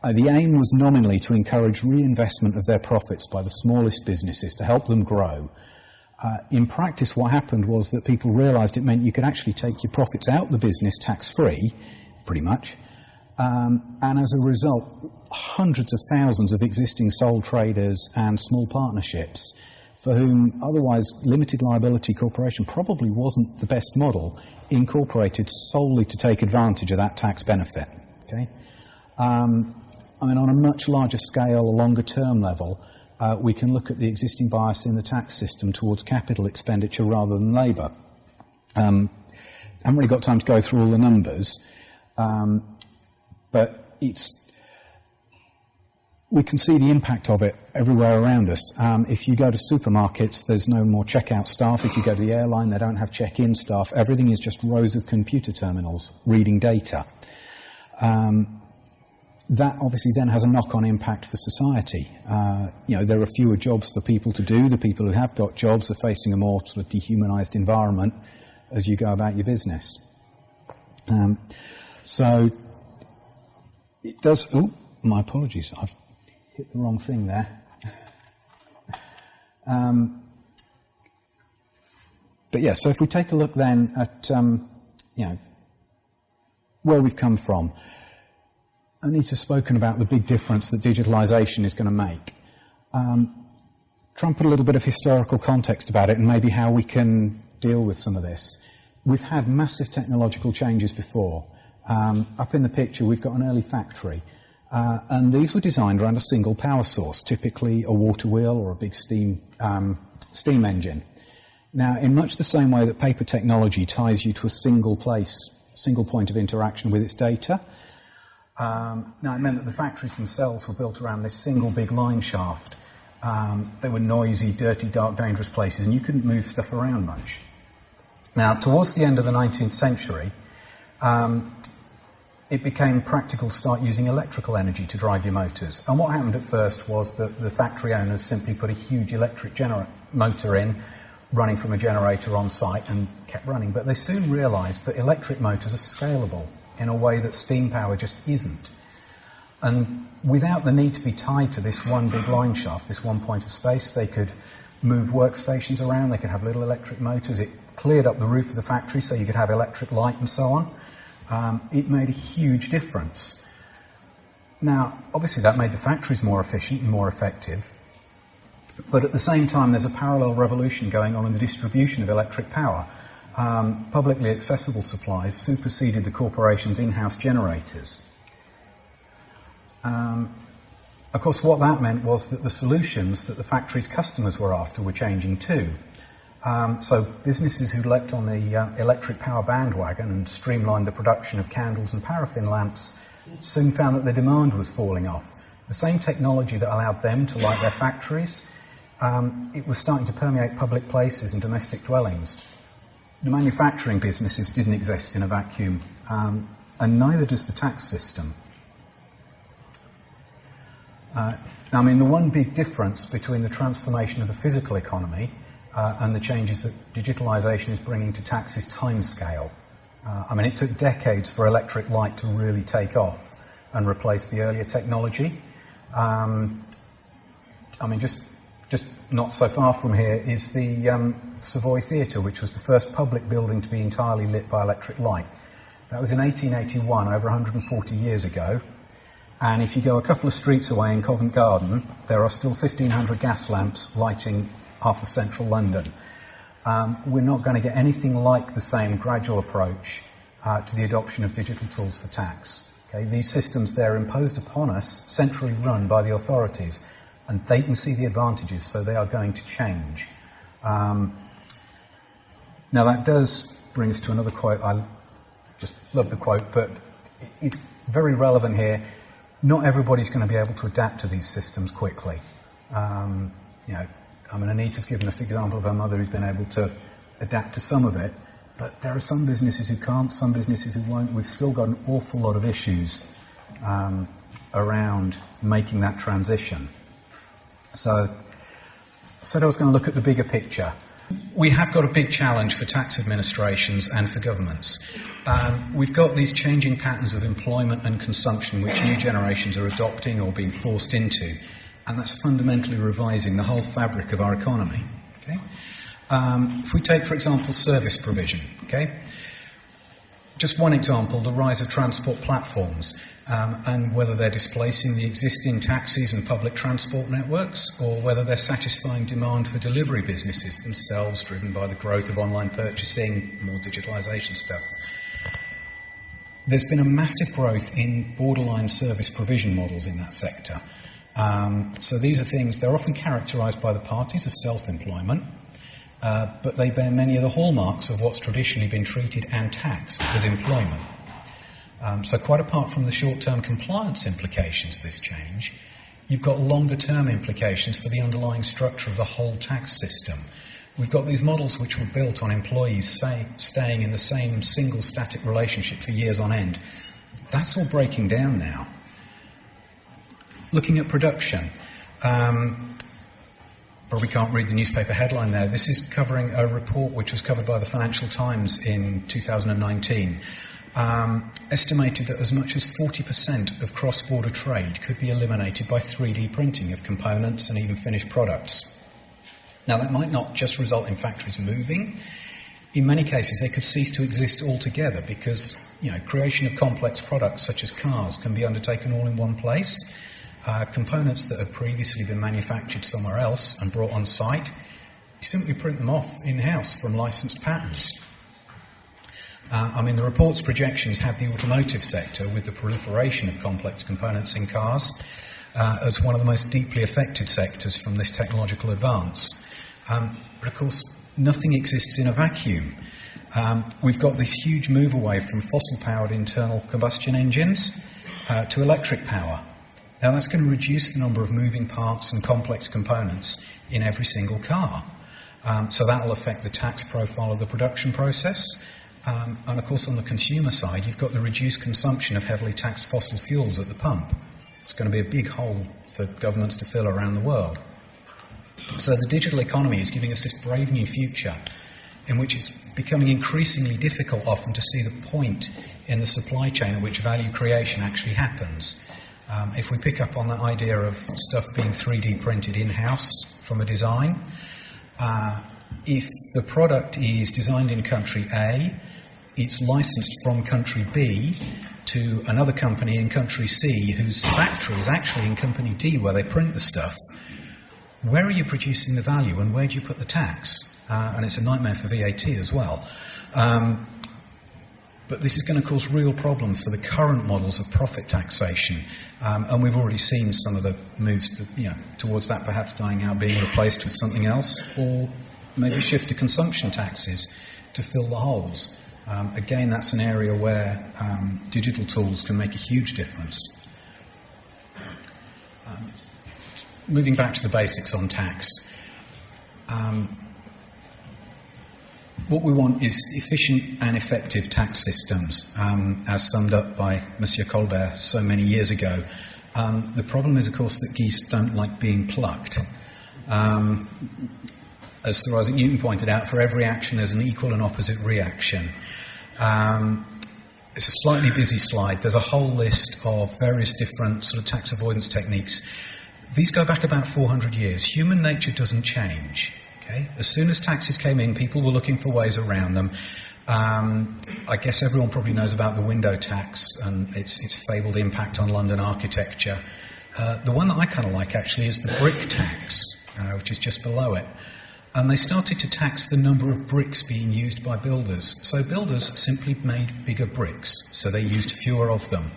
The aim was nominally to encourage reinvestment of their profits by the smallest businesses to help them grow. In practice, what happened was that people realised it meant you could actually take your profits out the business tax-free, pretty much, and as a result, hundreds of thousands of existing sole traders and small partnerships, for whom otherwise limited liability corporation probably wasn't the best model, incorporated solely to take advantage of that tax benefit. Okay? On a much larger scale, a longer term level, we can look at the existing bias in the tax system towards capital expenditure rather than labour. I haven't really got time to go through all the numbers, but we can see the impact of it everywhere around us. If you go to supermarkets, there's no more checkout staff. If you go to the airline, they don't have check-in staff. Everything is just rows of computer terminals reading data. That obviously then has a knock-on impact for society. There are fewer jobs for people to do. The people who have got jobs are facing a more sort of dehumanised environment as you go about your business. So it does... Oh, my apologies. I've hit the wrong thing there. But yeah, so if we take a look then at, where we've come from, Anita's spoken about the big difference that digitalisation is going to make. Try and put a little bit of historical context about it and maybe how we can deal with some of this. We've had massive technological changes before. Up in the picture, we've got an early factory. And these were designed around a single power source, typically a water wheel or a big steam engine. Now, in much the same way that paper technology ties you to a single point of interaction with its data, now it meant that the factories themselves were built around this single big line shaft. They were noisy, dirty, dark, dangerous places, and you couldn't move stuff around much. Now, towards the end of the 19th century, it became practical to start using electrical energy to drive your motors. And what happened at first was that the factory owners simply put a huge electric motor in, running from a generator on site and kept running. But they soon realised that electric motors are scalable in a way that steam power just isn't. And without the need to be tied to this one big line shaft, this one point of space, they could move workstations around, they could have little electric motors. It cleared up the roof of the factory so you could have electric light and so on. It made a huge difference. Now, obviously that made the factories more efficient and more effective, but at the same time there's a parallel revolution going on in the distribution of electric power. Publicly accessible supplies superseded the corporation's in-house generators. Of course, what that meant was that the solutions that the factory's customers were after were changing too. So businesses who leapt on the electric power bandwagon and streamlined the production of candles and paraffin lamps soon found that their demand was falling off. The same technology that allowed them to light their factories, it was starting to permeate public places and domestic dwellings. The manufacturing businesses didn't exist in a vacuum, and neither does the tax system. I mean, the one big difference between the transformation of the physical economy and the changes that digitalisation is bringing to tax is timescale. I mean, it took decades for electric light to really take off and replace the earlier technology. I mean, just not so far from here is the Savoy Theatre, which was the first public building to be entirely lit by electric light. That was in 1881, over 140 years ago. And if you go a couple of streets away in Covent Garden, there are still 1,500 gas lamps lighting half of central London. We're not going to get anything like the same gradual approach to the adoption of digital tools for tax. Okay? These systems, they're imposed upon us, centrally run by the authorities, and they can see the advantages, so they are going to change. Now that does bring us to another quote. I just love the quote, but it's very relevant here. Not everybody's going to be able to adapt to these systems quickly. Anita's given us the example of her mother who's been able to adapt to some of it, but there are some businesses who can't, some businesses who won't. We've still got an awful lot of issues around making that transition. So I said I was going to look at the bigger picture. We have got a big challenge for tax administrations and for governments. We've got these changing patterns of employment and consumption which new generations are adopting or being forced into, and that's fundamentally revising the whole fabric of our economy. Okay? If we take, for example, service provision, okay? Just one example, the rise of transport platforms, and whether they're displacing the existing taxis and public transport networks, or whether they're satisfying demand for delivery businesses themselves, driven by the growth of online purchasing, more digitalisation stuff. There's been a massive growth in borderline service provision models in that sector. So these are things, they're often characterised by the parties as self-employment, but they bear many of the hallmarks of what's traditionally been treated and taxed as employment. So quite apart from the short-term compliance implications of this change, you've got longer-term implications for the underlying structure of the whole tax system. We've got these models which were built on employees staying in the same single static relationship for years on end. That's all breaking down now. Looking at production, probably can't read the newspaper headline there. This is covering a report which was covered by the Financial Times in 2019. Estimated that as much as 40% of cross-border trade could be eliminated by 3D printing of components and even finished products. Now, that might not just result in factories moving. In many cases, they could cease to exist altogether because, creation of complex products such as cars can be undertaken all in one place. Components that had previously been manufactured somewhere else and brought on site, you simply print them off in-house from licensed patents. The report's projections had the automotive sector, with the proliferation of complex components in cars, as one of the most deeply affected sectors from this technological advance. But of course, nothing exists in a vacuum. We've got this huge move away from fossil-powered internal combustion engines to electric power. Now, that's going to reduce the number of moving parts and complex components in every single car. So that will affect the tax profile of the production process. And of course, on the consumer side, you've got the reduced consumption of heavily taxed fossil fuels at the pump. It's going to be a big hole for governments to fill around the world. So the digital economy is giving us this brave new future in which it's becoming increasingly difficult often to see the point in the supply chain at which value creation actually happens. If we pick up on that idea of stuff being 3D printed in-house from a design, if the product is designed in country A, it's licensed from country B to another company in country C whose factory is actually in company D where they print the stuff. Where are you producing the value and where do you put the tax? And it's a nightmare for VAT as well. But this is going to cause real problems for the current models of profit taxation. And we've already seen some of the moves towards that perhaps dying out, being replaced with something else, or maybe shift to consumption taxes to fill the holes. Again, that's an area where digital tools can make a huge difference. Moving back to the basics on tax. What we want is efficient and effective tax systems, as summed up by Monsieur Colbert so many years ago. The problem is, of course, that geese don't like being plucked. As Sir Isaac Newton pointed out, for every action there's an equal and opposite reaction. It's a slightly busy slide. There's a whole list of various different sort of tax avoidance techniques. These go back about 400 years. Human nature doesn't change. Okay? As soon as taxes came in, people were looking for ways around them. I guess everyone probably knows about the window tax and its fabled impact on London architecture. The one that I kind of like, actually, is the brick tax, which is just below it. And they started to tax the number of bricks being used by builders. So builders simply made bigger bricks, so they used fewer of them.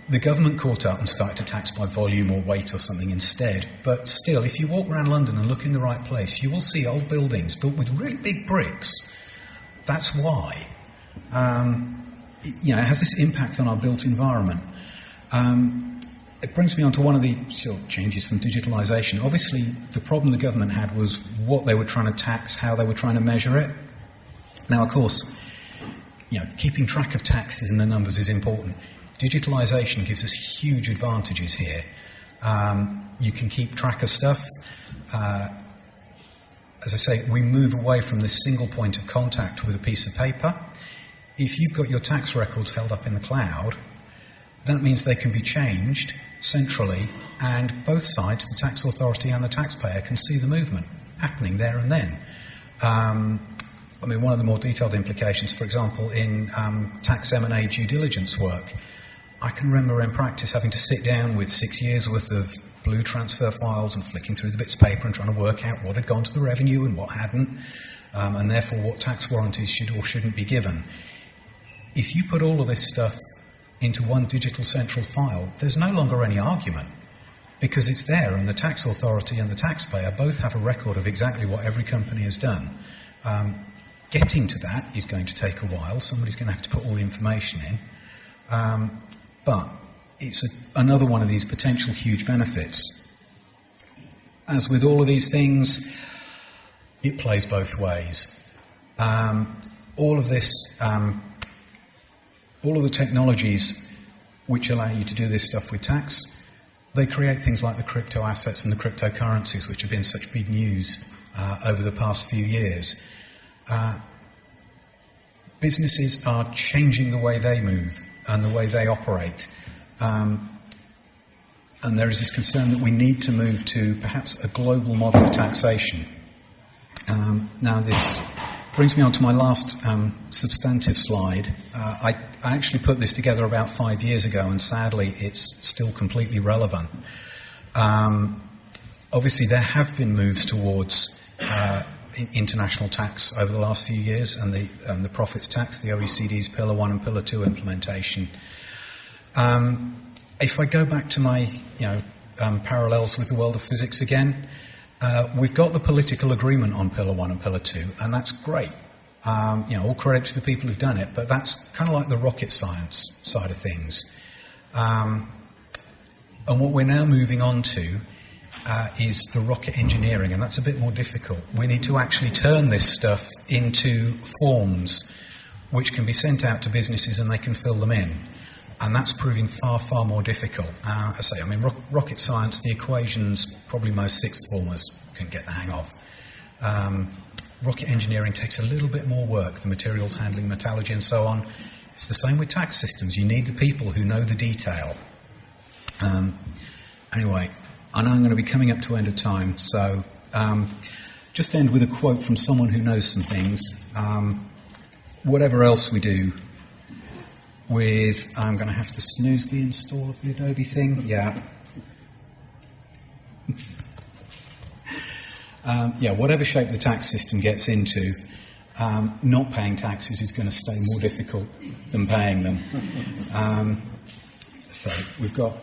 The government caught up and started to tax by volume or weight or something instead. But still, if you walk around London and look in the right place, you will see old buildings built with really big bricks. That's why. It has this impact on our built environment. It brings me on to one of the sort of changes from digitalisation. Obviously, the problem the government had was what they were trying to tax, how they were trying to measure it. Now, of course, keeping track of taxes and the numbers is important. Digitalisation gives us huge advantages here. You can keep track of stuff. As I say, we move away from this single point of contact with a piece of paper. If you've got your tax records held up in the cloud, that means they can be changed centrally, and both sides, the tax authority and the taxpayer, can see the movement happening there and then. One of the more detailed implications, for example, in tax M&A due diligence work, I can remember in practice having to sit down with 6 years' worth of blue transfer files and flicking through the bits of paper and trying to work out what had gone to the revenue and what hadn't, and therefore what tax warranties should or shouldn't be given. If you put all of this stuff into one digital central file, there's no longer any argument, because it's there, and the tax authority and the taxpayer both have a record of exactly what every company has done. Getting to that is going to take a while. Somebody's going to have to put all the information in. But it's another one of these potential huge benefits. As with all of these things, it plays both ways. All of the technologies which allow you to do this stuff with tax, they create things like the crypto assets and the cryptocurrencies, which have been such big news over the past few years. Businesses are changing the way they move and the way they operate. And there is this concern that we need to move to perhaps a global model of taxation. Now, this brings me on to my last substantive slide. I actually put this together about 5 years ago, and sadly it's still completely relevant. Obviously, there have been moves towards international tax over the last few years, and the profits tax, the OECD's Pillar 1 and Pillar 2 implementation. If I go back to my parallels with the world of physics again, we've got the political agreement on Pillar 1 and Pillar 2, and that's great. All credit to the people who've done it, but that's kind of like the rocket science side of things. And what we're now moving on to is the rocket engineering, and that's a bit more difficult. We need to actually turn this stuff into forms which can be sent out to businesses and they can fill them in. And that's proving far, far more difficult. I say, I mean, rocket science, the equations, probably most sixth formers can get the hang of. Rocket engineering takes a little bit more work, the materials handling, metallurgy and so on. It's the same with tax systems. You need the people who know the detail. Anyway, I know I'm going to be coming up to end of time, so just end with a quote from someone who knows some things. Whatever else we do with, I'm going to have to snooze the install of the Adobe thing. Yeah. Whatever shape the tax system gets into, not paying taxes is going to stay more difficult than paying them. So we've got,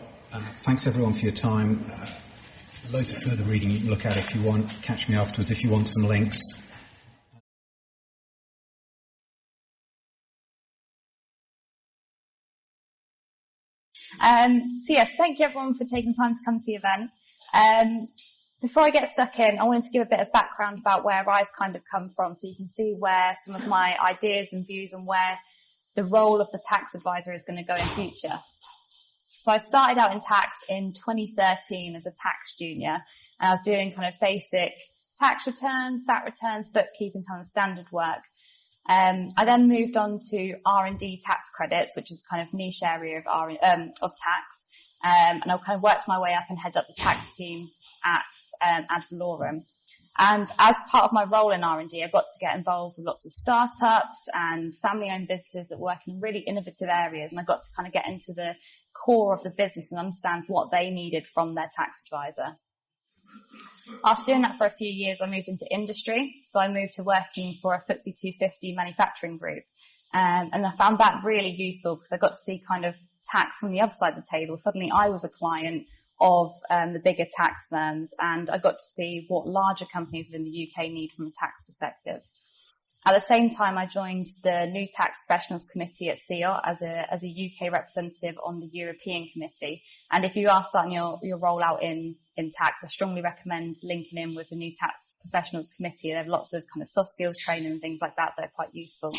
thanks everyone for your time. Loads of further reading you can look at if you want. Catch me afterwards if you want some links. Yes, thank you everyone for taking time to come to the event. Before I get stuck in, I wanted to give a bit of background about where I've kind of come from so you can see where some of my ideas and views and where the role of the tax advisor is going to go in future. So I started out in tax in 2013 as a tax junior, and I was doing kind of basic tax returns, VAT returns, bookkeeping, kind of standard work. I then moved on to R&D tax credits, which is kind of niche area of tax, and I kind of worked my way up and headed up the tax team at ad valorem. And as part of my role in R&D, I got to get involved with lots of startups and family-owned businesses that work in really innovative areas, and I got to kind of get into the core of the business and understand what they needed from their tax advisor. After doing that for a few years, I moved into industry. So I moved to working for a FTSE 250 manufacturing group. And I found that really useful because I got to see kind of tax from the other side of the table. Suddenly I was a client of the bigger tax firms, and I got to see what larger companies within the UK need from a tax perspective. At the same time, I joined the New Tax Professionals Committee at CEOT as a UK representative on the European Committee. And if you are starting your rollout in tax, I strongly recommend linking in with the New Tax Professionals Committee. They have lots of kind of soft skills training and things like that that are quite useful.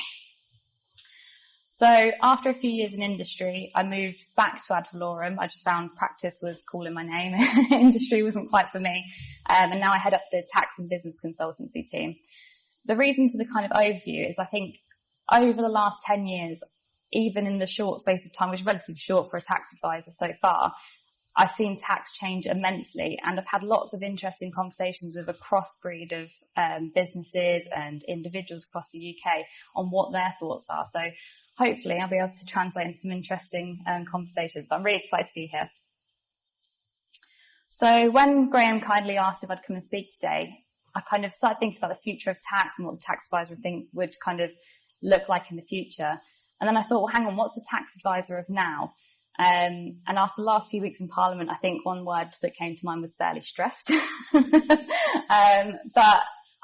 So after a few years in industry, I moved back to ad valorem. I just found practice was calling my name. Industry wasn't quite for me. And now I head up the tax and business consultancy team. The reason for the kind of overview is I think over the last 10 years, even in the short space of time, which is relatively short for a tax advisor so far, I've seen tax change immensely, and I've had lots of interesting conversations with a crossbreed of businesses and individuals across the UK on what their thoughts are. So hopefully I'll be able to translate into some interesting conversations, but I'm really excited to be here. So when Graham kindly asked if I'd come and speak today, I kind of started thinking about the future of tax and what the tax advisor would kind of look like in the future. And then I thought, well, hang on, what's the tax advisor of now? And after the last few weeks in Parliament, I think one word that came to mind was fairly stressed. But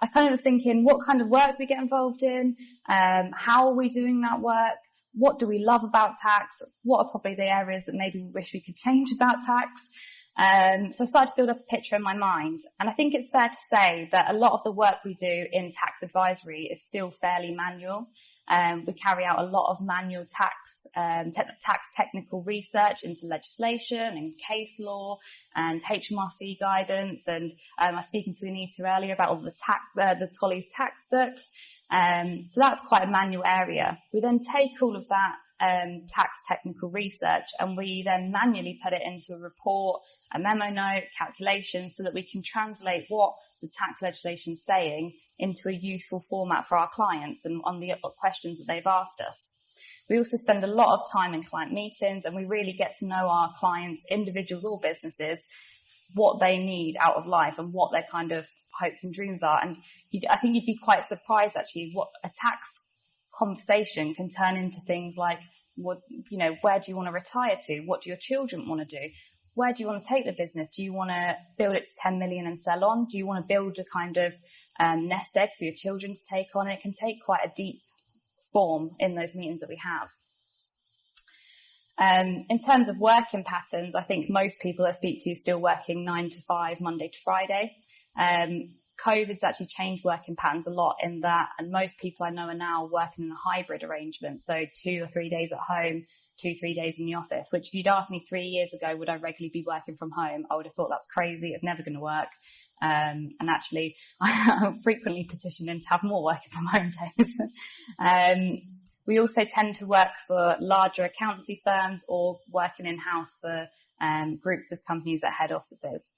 I kind of was thinking, what kind of work do we get involved in? How are we doing that work? What do we love about tax? What are probably the areas that maybe we wish we could change about tax? So I started to build up a picture in my mind. And I think it's fair to say that a lot of the work we do in tax advisory is still fairly manual. We carry out a lot of manual tax technical research into legislation and case law and HMRC guidance. And I was speaking to Anita earlier about all the Tolley's tax books. So that's quite a manual area. We then take all of that tax technical research and we then manually put it into a report, a memo note, calculations, so that we can translate what the tax legislation is saying into a useful format for our clients and on the questions that they've asked us. We also spend a lot of time in client meetings and we really get to know our clients, individuals or businesses, what they need out of life and what their kind of hopes and dreams are. And I think you'd be quite surprised actually what a tax conversation can turn into things like, where do you want to retire to? What do your children want to do? Where do you want to take the business? Do you want to build it to 10 million and sell on? Do you want to build a kind of nest egg for your children to take on? It can take quite a deep form in those meetings that we have. In terms of working patterns, I think most people I speak to are still working 9 to 5, Monday to Friday. COVID's actually changed working patterns a lot in that, and most people I know are now working in a hybrid arrangement. So 2 or 3 days at home, 2-3 days in the office, which if you'd asked me 3 years ago, would I regularly be working from home? I would have thought that's crazy. It's never going to work. And actually, I'm frequently petitioning to have more working from home days. We also tend to work for larger accountancy firms or working in-house for groups of companies at head offices.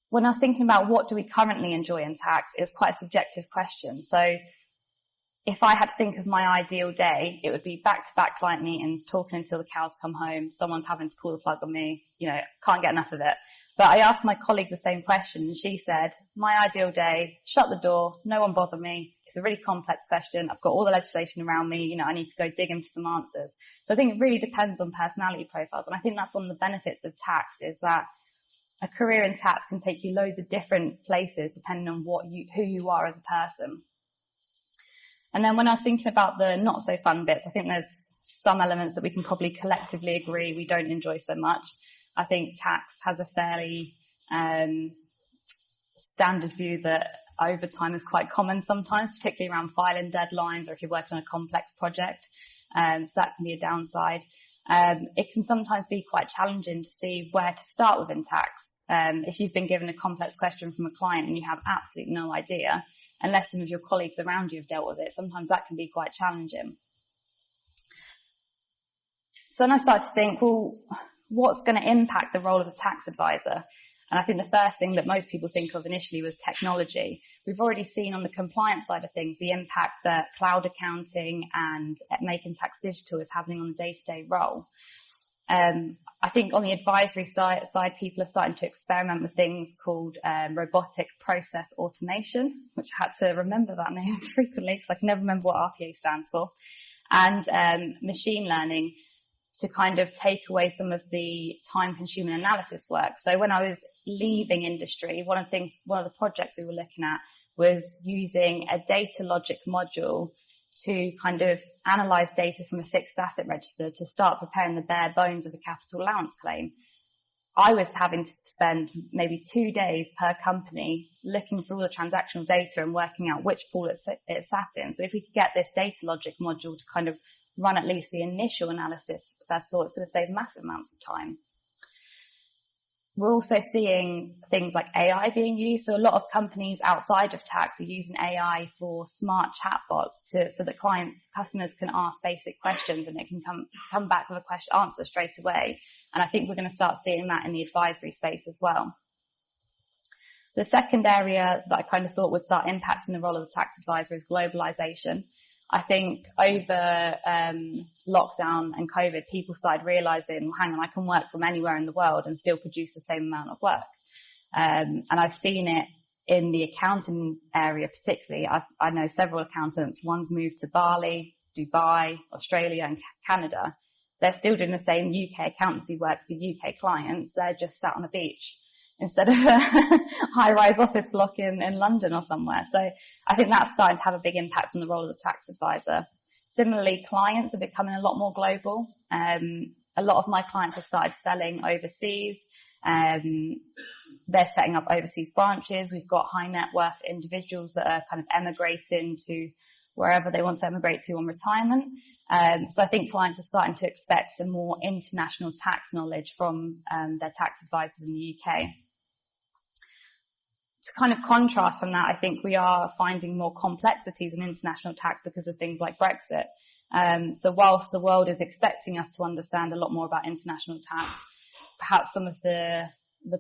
When I was thinking about what do we currently enjoy in tax, it was quite a subjective question. So if I had to think of my ideal day, it would be back-to-back client meetings, talking until the cows come home, someone's having to pull the plug on me, can't get enough of it. But I asked my colleague the same question, and she said, my ideal day, shut the door, no one bother me. It's a really complex question. I've got all the legislation around me. I need to go digging for some answers. So I think it really depends on personality profiles. And I think that's one of the benefits of tax, is that a career in tax can take you loads of different places depending on who you are as a person. And then when I was thinking about the not so fun bits, I think there's some elements that we can probably collectively agree we don't enjoy so much. I think tax has a fairly standard view that overtime is quite common sometimes, particularly around filing deadlines or if you're working on a complex project. So that can be a downside. It can sometimes be quite challenging to see where to start within tax. If you've been given a complex question from a client and you have absolutely no idea, unless some of your colleagues around you have dealt with it, sometimes that can be quite challenging. So then I started to think, well, what's going to impact the role of a tax advisor? And I think the first thing that most people think of initially was technology. We've already seen on the compliance side of things the impact that cloud accounting and making tax digital is having on the day-to-day role. I think on the advisory side, people are starting to experiment with things called robotic process automation, which I had to remember that name frequently because I can never remember what RPA stands for, and machine learning to kind of take away some of the time-consuming analysis work. So when I was leaving industry, one of the projects we were looking at was using a data logic module to kind of analyze data from a fixed asset register to start preparing the bare bones of a capital allowance claim. I was having to spend maybe 2 days per company looking through all the transactional data and working out which pool it sat in. So if we could get this data logic module to kind of run at least the initial analysis, first of all, it's going to save massive amounts of time. We're also seeing things like AI being used. So a lot of companies outside of tax are using AI for smart chatbots so that customers can ask basic questions and it can come back with a answer straight away. And I think we're going to start seeing that in the advisory space as well. The second area that I kind of thought would start impacting the role of the tax advisor is globalization. I think over lockdown and COVID, people started realizing, well, hang on, I can work from anywhere in the world and still produce the same amount of work. And I've seen it in the accounting area particularly. I know several accountants. One's moved to Bali, Dubai, Australia and Canada. They're still doing the same UK accountancy work for UK clients. They're just sat on a beach instead of a high-rise office block in London or somewhere. So I think that's starting to have a big impact on the role of the tax advisor. Similarly, clients are becoming a lot more global. A lot of my clients have started selling overseas. They're setting up overseas branches. We've got high net worth individuals that are kind of emigrating to wherever they want to emigrate to on retirement. So I think clients are starting to expect a more international tax knowledge from their tax advisors in the UK. To kind of contrast from that, I think we are finding more complexities in international tax because of things like Brexit. So whilst the world is expecting us to understand a lot more about international tax, perhaps some of the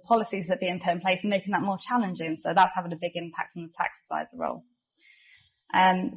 policies that are being put in place are making that more challenging. So that's having a big impact on the tax advisor role.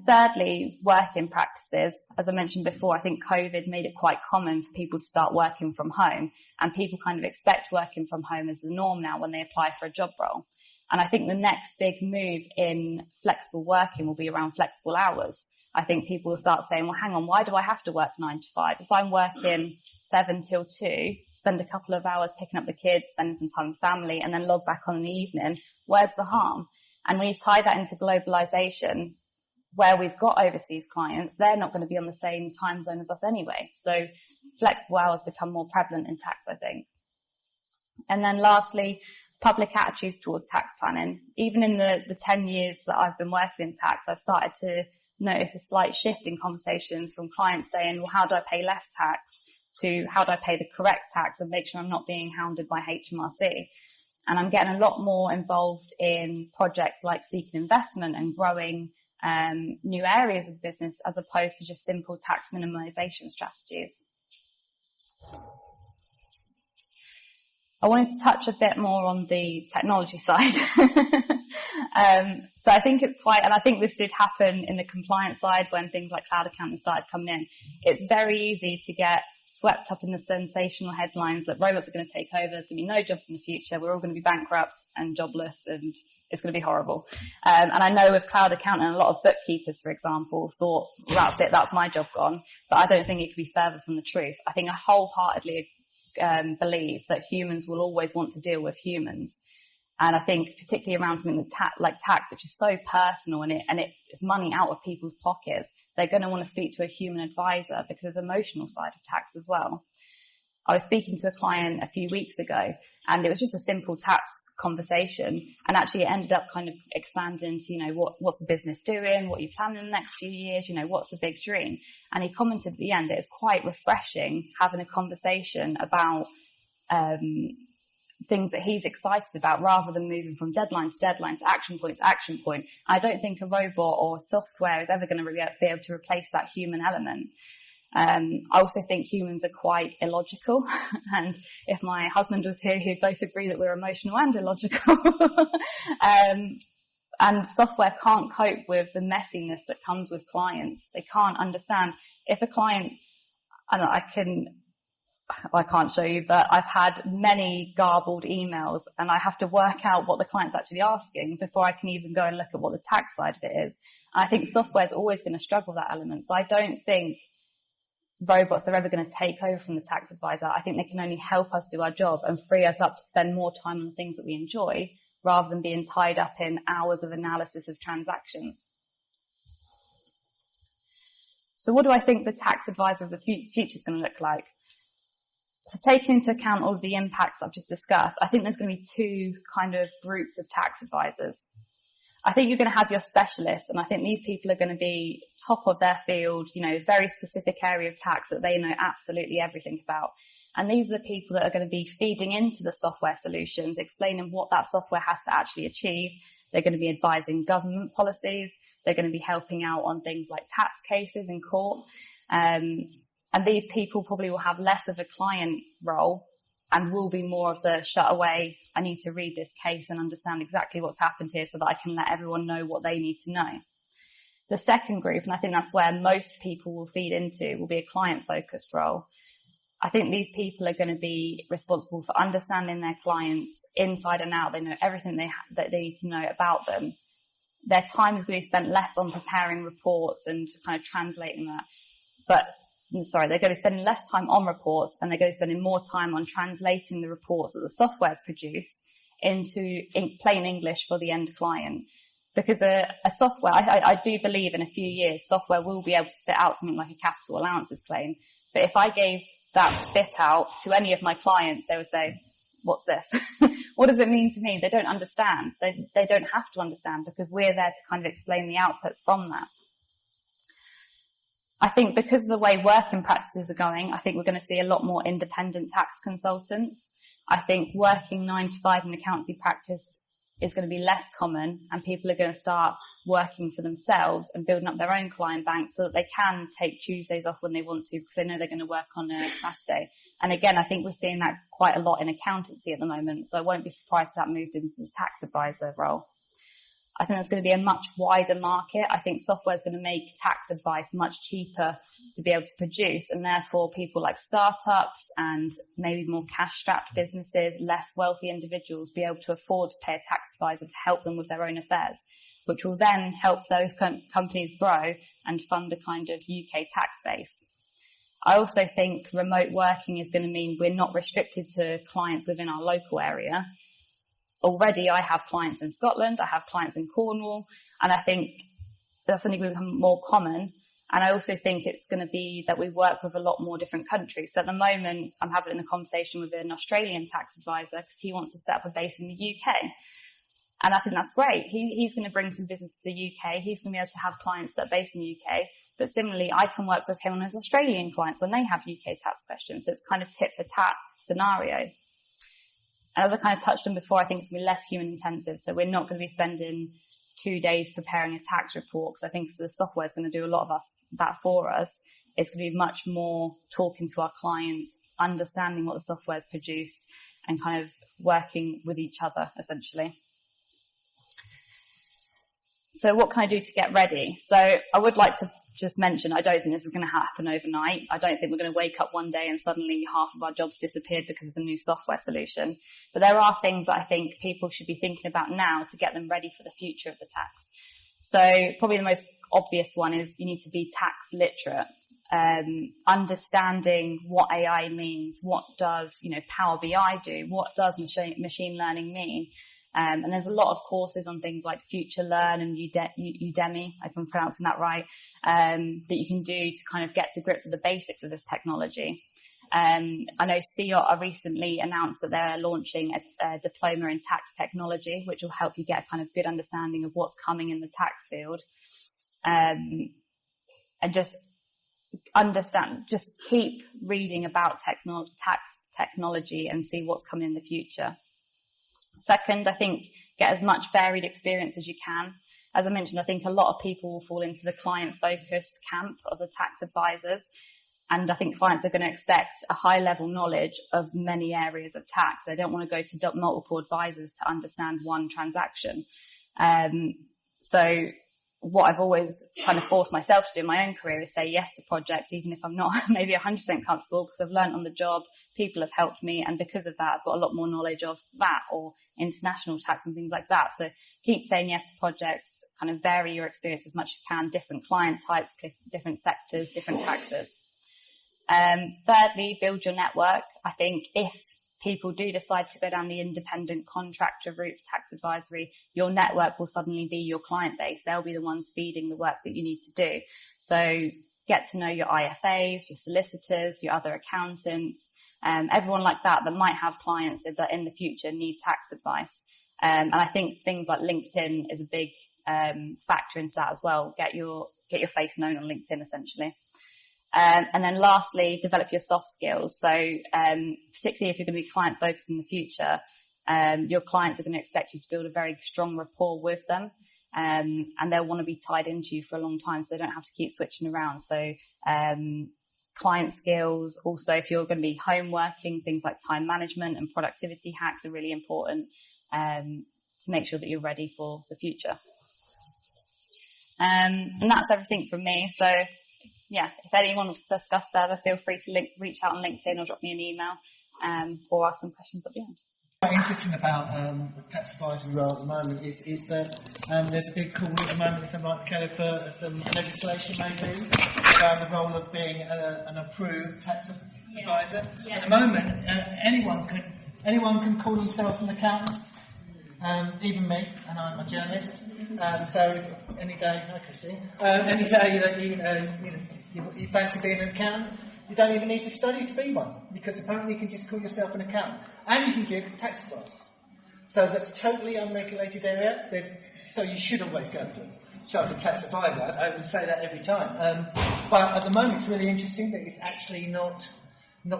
Thirdly, working practices. As I mentioned before, I think COVID made it quite common for people to start working from home, and people kind of expect working from home as the norm now when they apply for a job role. And I think the next big move in flexible working will be around flexible hours. I think people will start saying, well, hang on, why do I have to work 9 to 5? If I'm working 7 till 2, spend a couple of hours picking up the kids, spending some time with family, and then log back on in the evening, where's the harm? And when you tie that into globalization, where we've got overseas clients, they're not going to be on the same time zone as us anyway. So flexible hours become more prevalent in tax, I think. And then lastly, public attitudes towards tax planning. Even in the 10 years that I've been working in tax, I've started to noticed a slight shift in conversations from clients saying, well, how do I pay less tax, to how do I pay the correct tax and make sure I'm not being hounded by HMRC. And I'm getting a lot more involved in projects like seeking investment and growing new areas of business as opposed to just simple tax minimization strategies. I wanted to touch a bit more on the technology side. So I think it's quite, and I think this did happen in the compliance side when things like cloud accounting started coming in. It's very easy to get swept up in the sensational headlines that robots are going to take over, there's going to be no jobs in the future, we're all going to be bankrupt and jobless, and it's going to be horrible. And I know with cloud accounting, a lot of bookkeepers, for example, thought, well, that's it, that's my job gone. But I don't think it could be further from the truth. I think I wholeheartedly believe that humans will always want to deal with humans. And I think particularly around something like tax, which is so personal and it's money out of people's pockets, they're going to want to speak to a human advisor because there's an emotional side of tax as well. I was speaking to a client a few weeks ago and it was just a simple tax conversation, and actually it ended up kind of expanding to, what's the business doing? What are you planning in the next few years? What's the big dream? And he commented at the end that it's quite refreshing having a conversation about things that he's excited about rather than moving from deadline to deadline to action point to action point. I don't think a robot or software is ever going to be able to replace that human element. I also think humans are quite illogical, and if my husband was here, he'd both agree that we're emotional and illogical. And software can't cope with the messiness that comes with clients. They can't understand. If a client, I can't show you, but I've had many garbled emails and I have to work out what the client's actually asking before I can even go and look at what the tax side of it is. And I think software is always going to struggle with that element. So I don't think robots are ever going to take over from the tax advisor. I think they can only help us do our job and free us up to spend more time on the things that we enjoy rather than being tied up in hours of analysis of transactions. So what do I think the tax advisor of the future is going to look like? So taking into account all of the impacts I've just discussed, I think there's going to be two kind of groups of tax advisors. I think you're going to have your specialists, and I think these people are going to be top of their field, very specific area of tax that they know absolutely everything about. And these are the people that are going to be feeding into the software solutions, explaining what that software has to actually achieve. They're going to be advising government policies. They're going to be helping out on things like tax cases in court. And these people probably will have less of a client role and will be more of the shut away, I need to read this case and understand exactly what's happened here so that I can let everyone know what they need to know. The second group, and I think that's where most people will feed into, will be a client-focused role. I think these people are going to be responsible for understanding their clients inside and out. They know everything that they need to know about them. Their time is going to be spent less on preparing reports and kind of translating that. They're going to be spending less time on reports, and they're going to be spending more time on translating the reports that the software has produced into plain English for the end client. Because a software, I do believe in a few years, software will be able to spit out something like a capital allowances claim. But if I gave that spit out to any of my clients, they would say, what's this? What does it mean to me? They don't understand. They don't have to understand because we're there to kind of explain the outputs from that. I think because of the way working practices are going, I think we're going to see a lot more independent tax consultants. I think working 9 to 5 in accountancy practice is going to be less common, and people are going to start working for themselves and building up their own client banks so that they can take Tuesdays off when they want to because they know they're going to work on a Saturday. And again, I think we're seeing that quite a lot in accountancy at the moment, so I won't be surprised if that moved into the tax advisor role. I think there's going to be a much wider market. I think software is going to make tax advice much cheaper to be able to produce, and therefore people like startups and maybe more cash-strapped businesses, less wealthy individuals, be able to afford to pay a tax advisor to help them with their own affairs, which will then help those companies grow and fund a kind of UK tax base. I also think remote working is going to mean we're not restricted to clients within our local area. Already I have clients in Scotland, I have clients in Cornwall, and I think that's only going to become more common. And I also think it's going to be that we work with a lot more different countries. So at the moment, I'm having a conversation with an Australian tax advisor because he wants to set up a base in the UK. And I think that's great. He's going to bring some business to the UK. He's going to be able to have clients that are based in the UK. But similarly, I can work with him on his Australian clients when they have UK tax questions. So it's kind of tit for tat scenario. And as I kind of touched on before, I think it's going to be less human intensive. So we're not going to be spending 2 days preparing a tax report, because I think the software is going to do a lot of that for us. It's going to be much more talking to our clients, understanding what the software has produced, and kind of working with each other, essentially. So what can I do to get ready? So I would like to just mention, I don't think this is going to happen overnight. I don't think we're going to wake up one day and suddenly half of our jobs disappeared because there's a new software solution. But there are things that I think people should be thinking about now to get them ready for the future of the tax. So probably the most obvious one is you need to be tax literate. Understanding what AI means, what does Power BI do, what does machine learning mean. And there's a lot of courses on things like Future Learn and Udemy, if I'm pronouncing that right, that you can do to kind of get to grips with the basics of this technology. I know CIOT recently announced that they're launching a diploma in tax technology, which will help you get a kind of good understanding of what's coming in the tax field. And just keep reading about tax technology and see what's coming in the future. Second, I think get as much varied experience as you can. As I mentioned, I think a lot of people will fall into the client-focused camp of the tax advisors. And I think clients are going to expect a high-level knowledge of many areas of tax. They don't want to go to multiple advisors to understand one transaction. So what I've always kind of forced myself to do in my own career is say yes to projects, even if I'm not maybe 100% comfortable, because I've learned on the job, people have helped me, and because of that, I've got a lot more knowledge of VAT or international tax and things like that. So keep saying yes to projects, kind of vary your experience as much as you can, different client types, different sectors, different taxes. Thirdly, build your network. I think if people do decide to go down the independent contractor route for tax advisory, your network will suddenly be your client base. They'll be the ones feeding the work that you need to do. So get to know your IFAs, your solicitors, your other accountants, everyone like that might have clients that in the future need tax advice. And I think things like LinkedIn is a big factor into that as well. Get your face known on LinkedIn, essentially. And then lastly, develop your soft skills. So particularly if you're going to be client focused in the future, your clients are going to expect you to build a very strong rapport with them. And they'll want to be tied into you for a long time, so they don't have to keep switching around. So client skills, also if you're going to be home working, things like time management and productivity hacks are really important to make sure that you're ready for the future. And that's everything from me. So yeah, if anyone wants to discuss further, feel free to reach out on LinkedIn or drop me an email or ask some questions at the end. What's interesting about the tax advisory role at the moment is that there's a big call at the moment, for some legislation maybe around the role of being an approved tax advisor. Yeah. At the moment, anyone can call themselves an accountant, even me, and I'm a journalist. So any day, hi Christine, any day that you fancy being an accountant, you don't even need to study to be one, because apparently you can just call yourself an accountant and you can give tax advice. So that's totally unregulated area. So you should always go to a chartered tax advisor. I would say that every time. But at the moment, it's really interesting that it's actually not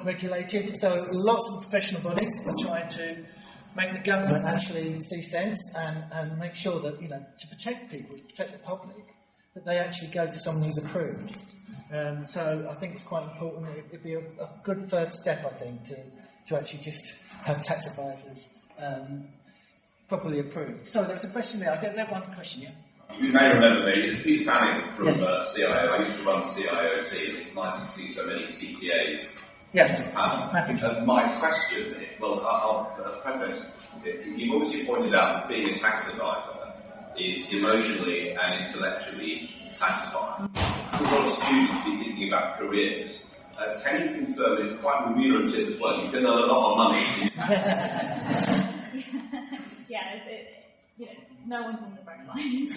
regulated. So lots of professional bodies are trying to make the government actually see sense and make sure that, to protect people, to protect the public, that they actually go to someone who's approved. So I think it's quite important. It'd be a good first step, I think, to actually just have tax advisors properly approved. So there was a question there. I did have one question, yeah? You may remember me as Pete Fanning from CIO. I used to run CIOT, and it's nice to see so many CTAs. Yes. My question, I'll preface, you've obviously pointed out that being a tax advisor is emotionally and intellectually satisfying. A lot of students be thinking about careers. Can you confirm it's quite remunerative as well? You can earn a lot of money. No one's on the bread line.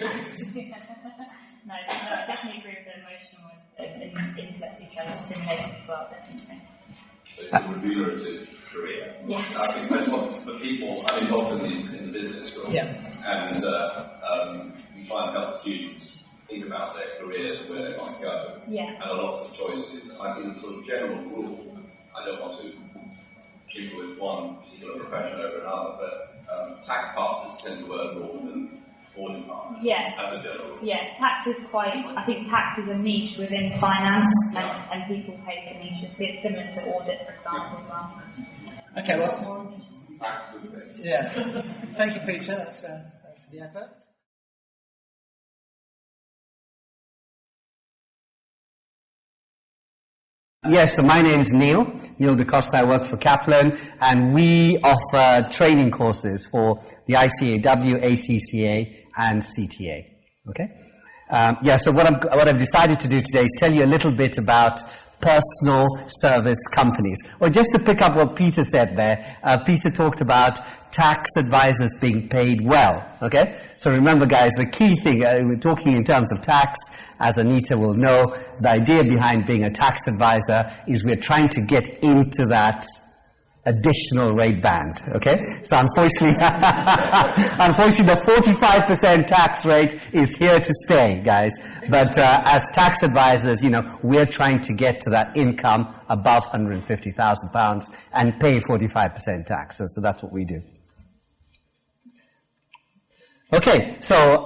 No, I definitely agree with the emotional and intellectually stimulating as well, definitely. So it's a remunerative career. Yes. I think that's what the people I'm involved in the business. Yeah. and we try and help students think about their careers and where they might go. Yeah. And there are lots of choices. I think, as a sort of general rule, I don't want to with one particular profession over another, but tax partners tend to earn more than audit partners. Yeah. As a general rule. Yeah, tax is I think tax is a niche within finance, and people pay for niches, similar to audit, for example, as well. Okay, well, yeah. Thank you, Peter. That's the advert. Yes, so my name is Neil DeCosta. I work for Kaplan, and we offer training courses for the ICAW, ACCA, and CTA. Okay? So what I've decided to do today is tell you a little bit about personal service companies. Or just to pick up what Peter said there, Peter talked about tax advisors being paid well, okay? So remember, guys, the key thing, we're talking in terms of tax, as Anita will know, the idea behind being a tax advisor is we're trying to get into that additional rate band, okay? So unfortunately, the 45% tax rate is here to stay, guys. But as tax advisors, we're trying to get to that income above £150,000 and pay 45% tax. So that's what we do. Okay, so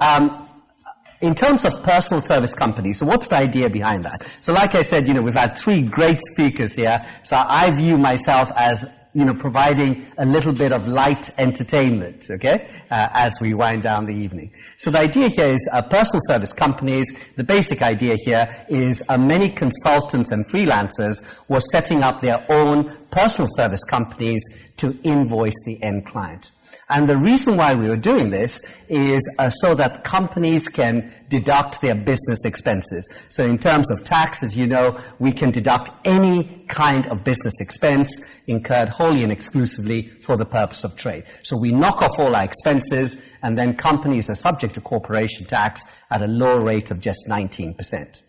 in terms of personal service companies, so what's the idea behind that? So like I said, we've had three great speakers here. So I view myself as providing a little bit of light entertainment, okay, as we wind down the evening. So the idea here is personal service companies. The basic idea here is many consultants and freelancers were setting up their own personal service companies to invoice the end client. And the reason why we were doing this is so that companies can deduct their business expenses. So in terms of tax, as you know, we can deduct any kind of business expense incurred wholly and exclusively for the purpose of trade. So we knock off all our expenses, and then companies are subject to corporation tax at a low rate of just 19%.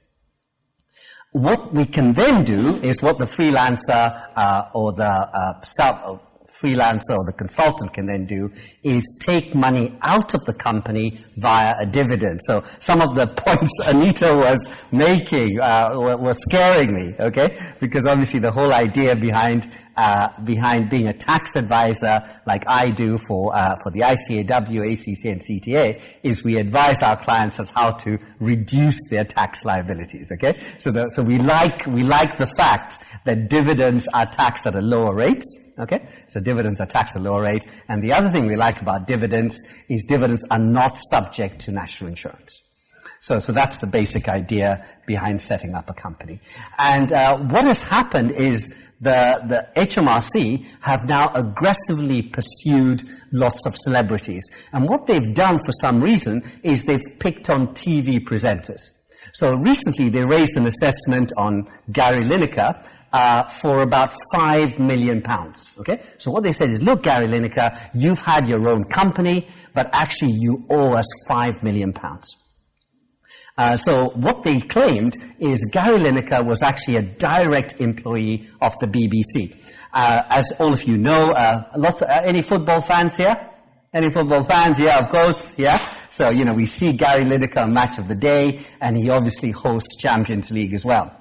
What we can then do is what the freelancer or the freelancer or the consultant can then do is take money out of the company via a dividend. So some of the points Anita was making were scaring me, okay? Because obviously the whole idea behind being a tax advisor, like I do for the ICAW, ACCA, and CTA, is we advise our clients as how to reduce their tax liabilities, okay? So we like the fact that dividends are taxed at a lower rate. Okay, so dividends are taxed at a lower rate. And the other thing we like about dividends is dividends are not subject to national insurance. So that's the basic idea behind setting up a company. And what has happened is the HMRC have now aggressively pursued lots of celebrities. And what they've done for some reason is they've picked on TV presenters. So recently they raised an assessment on Gary Lineker for about £5 million, okay? So what they said is, look, Gary Lineker, you've had your own company, but actually you owe us £5 million. So what they claimed is Gary Lineker was actually a direct employee of the BBC. As all of you know, any football fans here? Any football fans? Yeah, of course, yeah. So, we see Gary Lineker on Match of the Day, and he obviously hosts Champions League as well.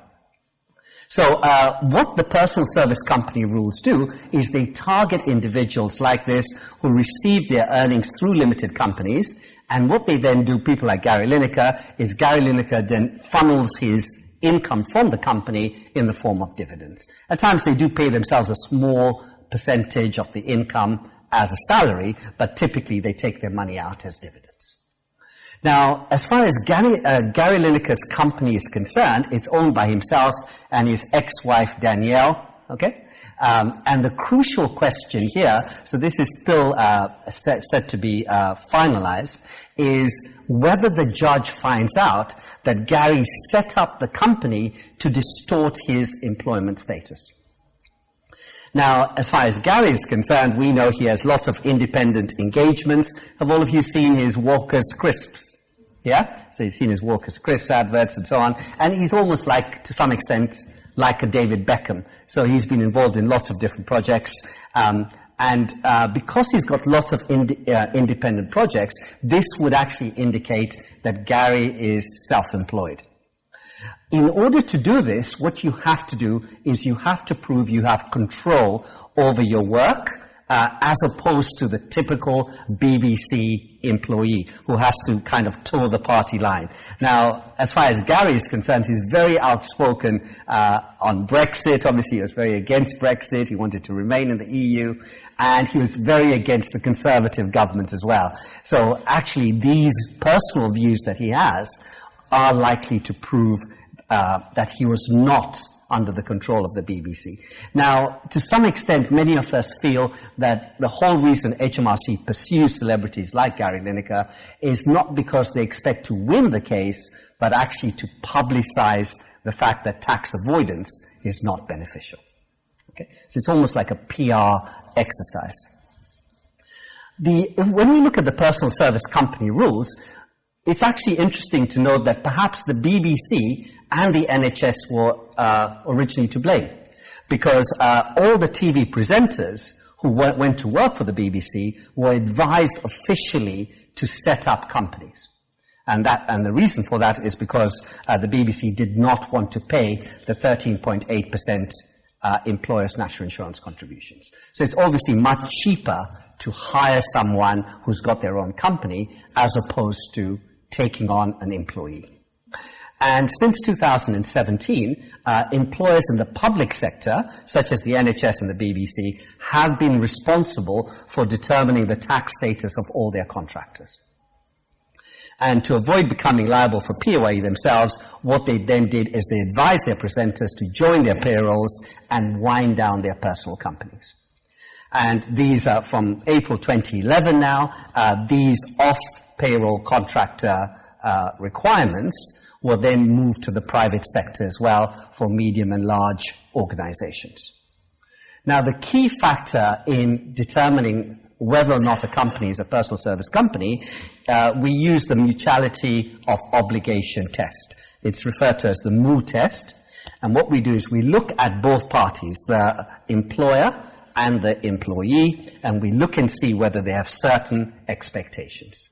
So what the personal service company rules do is they target individuals like this who receive their earnings through limited companies, and what they then do, people like Gary Lineker, is Gary Lineker then funnels his income from the company in the form of dividends. At times they do pay themselves a small percentage of the income as a salary, but typically they take their money out as dividends. Now, as far as Gary Lineker's company is concerned, it's owned by himself and his ex-wife Danielle, okay? And the crucial question here, so this is still set to be finalized, is whether the judge finds out that Gary set up the company to distort his employment status. Now, as far as Gary is concerned, we know he has lots of independent engagements. Have all of you seen his Walker's Crisps? Yeah? So you've seen his Walker's Crisps adverts and so on. And he's almost like, to some extent, like a David Beckham. So he's been involved in lots of different projects. And because he's got lots of independent projects, this would actually indicate that Gary is self-employed. In order to do this, what you have to do is you have to prove you have control over your work, as opposed to the typical BBC employee who has to kind of toe the party line. Now, as far as Gary is concerned, he's very outspoken on Brexit. Obviously, he was very against Brexit. He wanted to remain in the EU. And he was very against the Conservative government as well. So actually, these personal views that he has are likely to prove that he was not under the control of the BBC. Now, to some extent, many of us feel that the whole reason HMRC pursues celebrities like Gary Lineker is not because they expect to win the case, but actually to publicize the fact that tax avoidance is not beneficial. Okay? So it's almost like a PR exercise. When we look at the personal service company rules, it's actually interesting to note that perhaps the BBC and the NHS were originally to blame, because all the TV presenters who went to work for the BBC were advised officially to set up companies. And the reason for that is because the BBC did not want to pay the 13.8% employers' national insurance contributions. So it's obviously much cheaper to hire someone who's got their own company as opposed to taking on an employee. And since 2017, employers in the public sector, such as the NHS and the BBC, have been responsible for determining the tax status of all their contractors. And to avoid becoming liable for PAYE themselves, what they then did is they advised their presenters to join their payrolls and wind down their personal companies. And these are from April 2011 now. These off-payroll contractor requirements will then move to the private sector as well for medium and large organizations. Now, the key factor in determining whether or not a company is a personal service company, we use the mutuality of obligation test. It's referred to as the MO test. And what we do is we look at both parties, the employer and the employee, and we look and see whether they have certain expectations.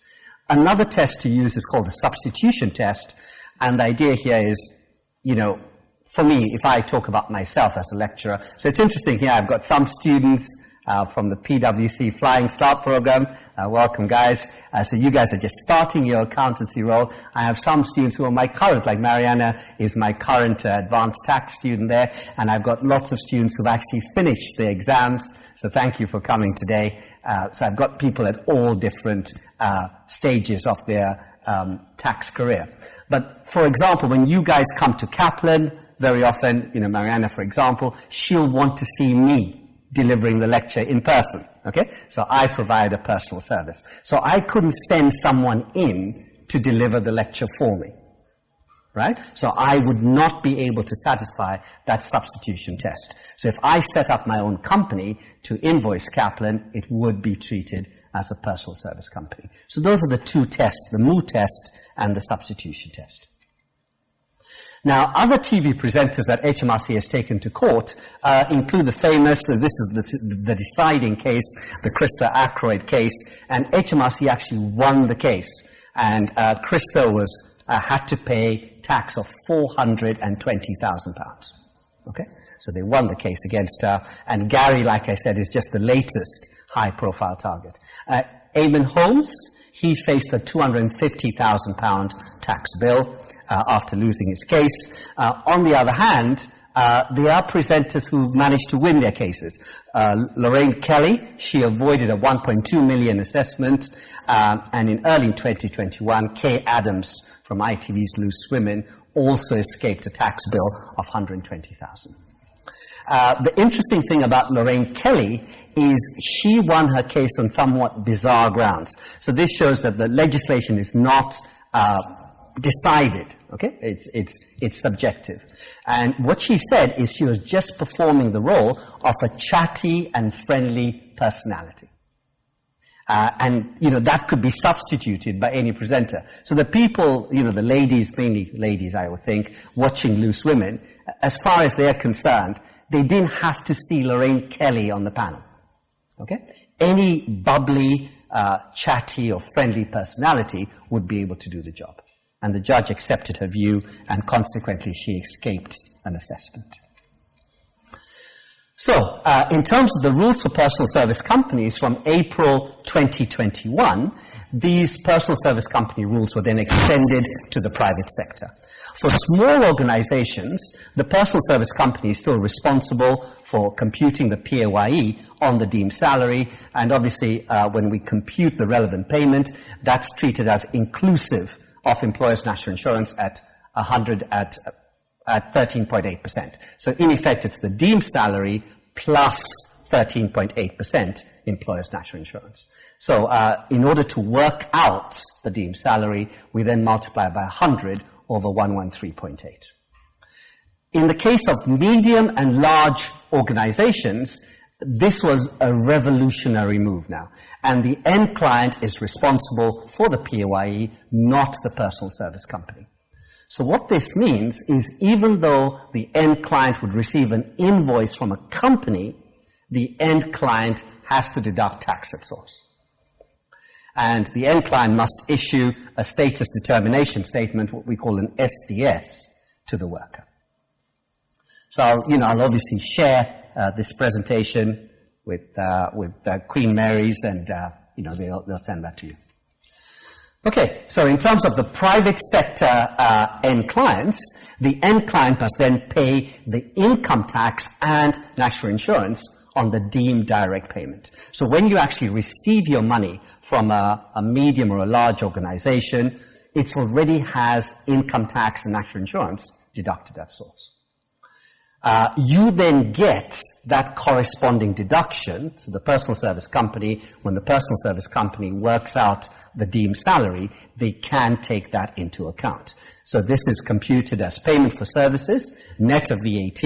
Another test to use is called the substitution test. And the idea here is, for me, if I talk about myself as a lecturer, so it's interesting here, I've got some students from the PwC Flying Start program. Welcome, guys. So you guys are just starting your accountancy role. I have some students who are my current, like Mariana is my current advanced tax student there, and I've got lots of students who've actually finished their exams, so thank you for coming today. So I've got people at all different stages of their tax career. But for example, when you guys come to Kaplan, very often, Mariana, for example, she'll want to see me delivering the lecture in person, okay? So I provide a personal service. So I couldn't send someone in to deliver the lecture for me, right? So I would not be able to satisfy that substitution test. So if I set up my own company to invoice Kaplan, it would be treated as a personal service company. So those are the two tests, the MO test and the substitution test. Now, other TV presenters that HMRC has taken to court include the famous, this is the deciding case, the Krista Ackroyd case, and HMRC actually won the case. And Krista had to pay tax of £420,000. Okay? So they won the case against her. And Gary, like I said, is just the latest high-profile target. Eamon Holmes, he faced a £250,000 tax bill after losing his case. On the other hand, there are presenters who've managed to win their cases. Lorraine Kelly, she avoided a $1.2 million assessment, and in early 2021, Kay Adams from ITV's Loose Women also escaped a tax bill of $120,000. The interesting thing about Lorraine Kelly is she won her case on somewhat bizarre grounds. So this shows that the legislation is not decided, okay? It's subjective. And what she said is she was just performing the role of a chatty and friendly personality. And that could be substituted by any presenter. So the people, the ladies, mainly ladies, I would think, watching Loose Women, as far as they're concerned, they didn't have to see Lorraine Kelly on the panel. Okay? Any bubbly, chatty or friendly personality would be able to do the job. And the judge accepted her view, and consequently she escaped an assessment. So, in terms of the rules for personal service companies from April 2021, these personal service company rules were then extended to the private sector. For small organizations, the personal service company is still responsible for computing the PAYE on the deemed salary, and obviously when we compute the relevant payment, that's treated as inclusive of employers' national insurance at 13.8%. So in effect, it's the deemed salary plus 13.8% employers' national insurance. So in order to work out the deemed salary, we then multiply by 100 over 113.8. In the case of medium and large organizations, this was a revolutionary move now. And the end client is responsible for the PAYE, not the personal service company. So what this means is even though the end client would receive an invoice from a company, the end client has to deduct tax at source. And the end client must issue a status determination statement, what we call an SDS, to the worker. So, I'll obviously share this presentation with Queen Mary's, and they'll send that to you. Okay, so in terms of the private sector end clients, the end client must then pay the income tax and national insurance on the deemed direct payment. So when you actually receive your money from a medium or a large organization, it already has income tax and national insurance deducted at source. You then get that corresponding deduction. So the personal service company, when the personal service company works out the deemed salary, they can take that into account. So this is computed as payment for services, net of VAT,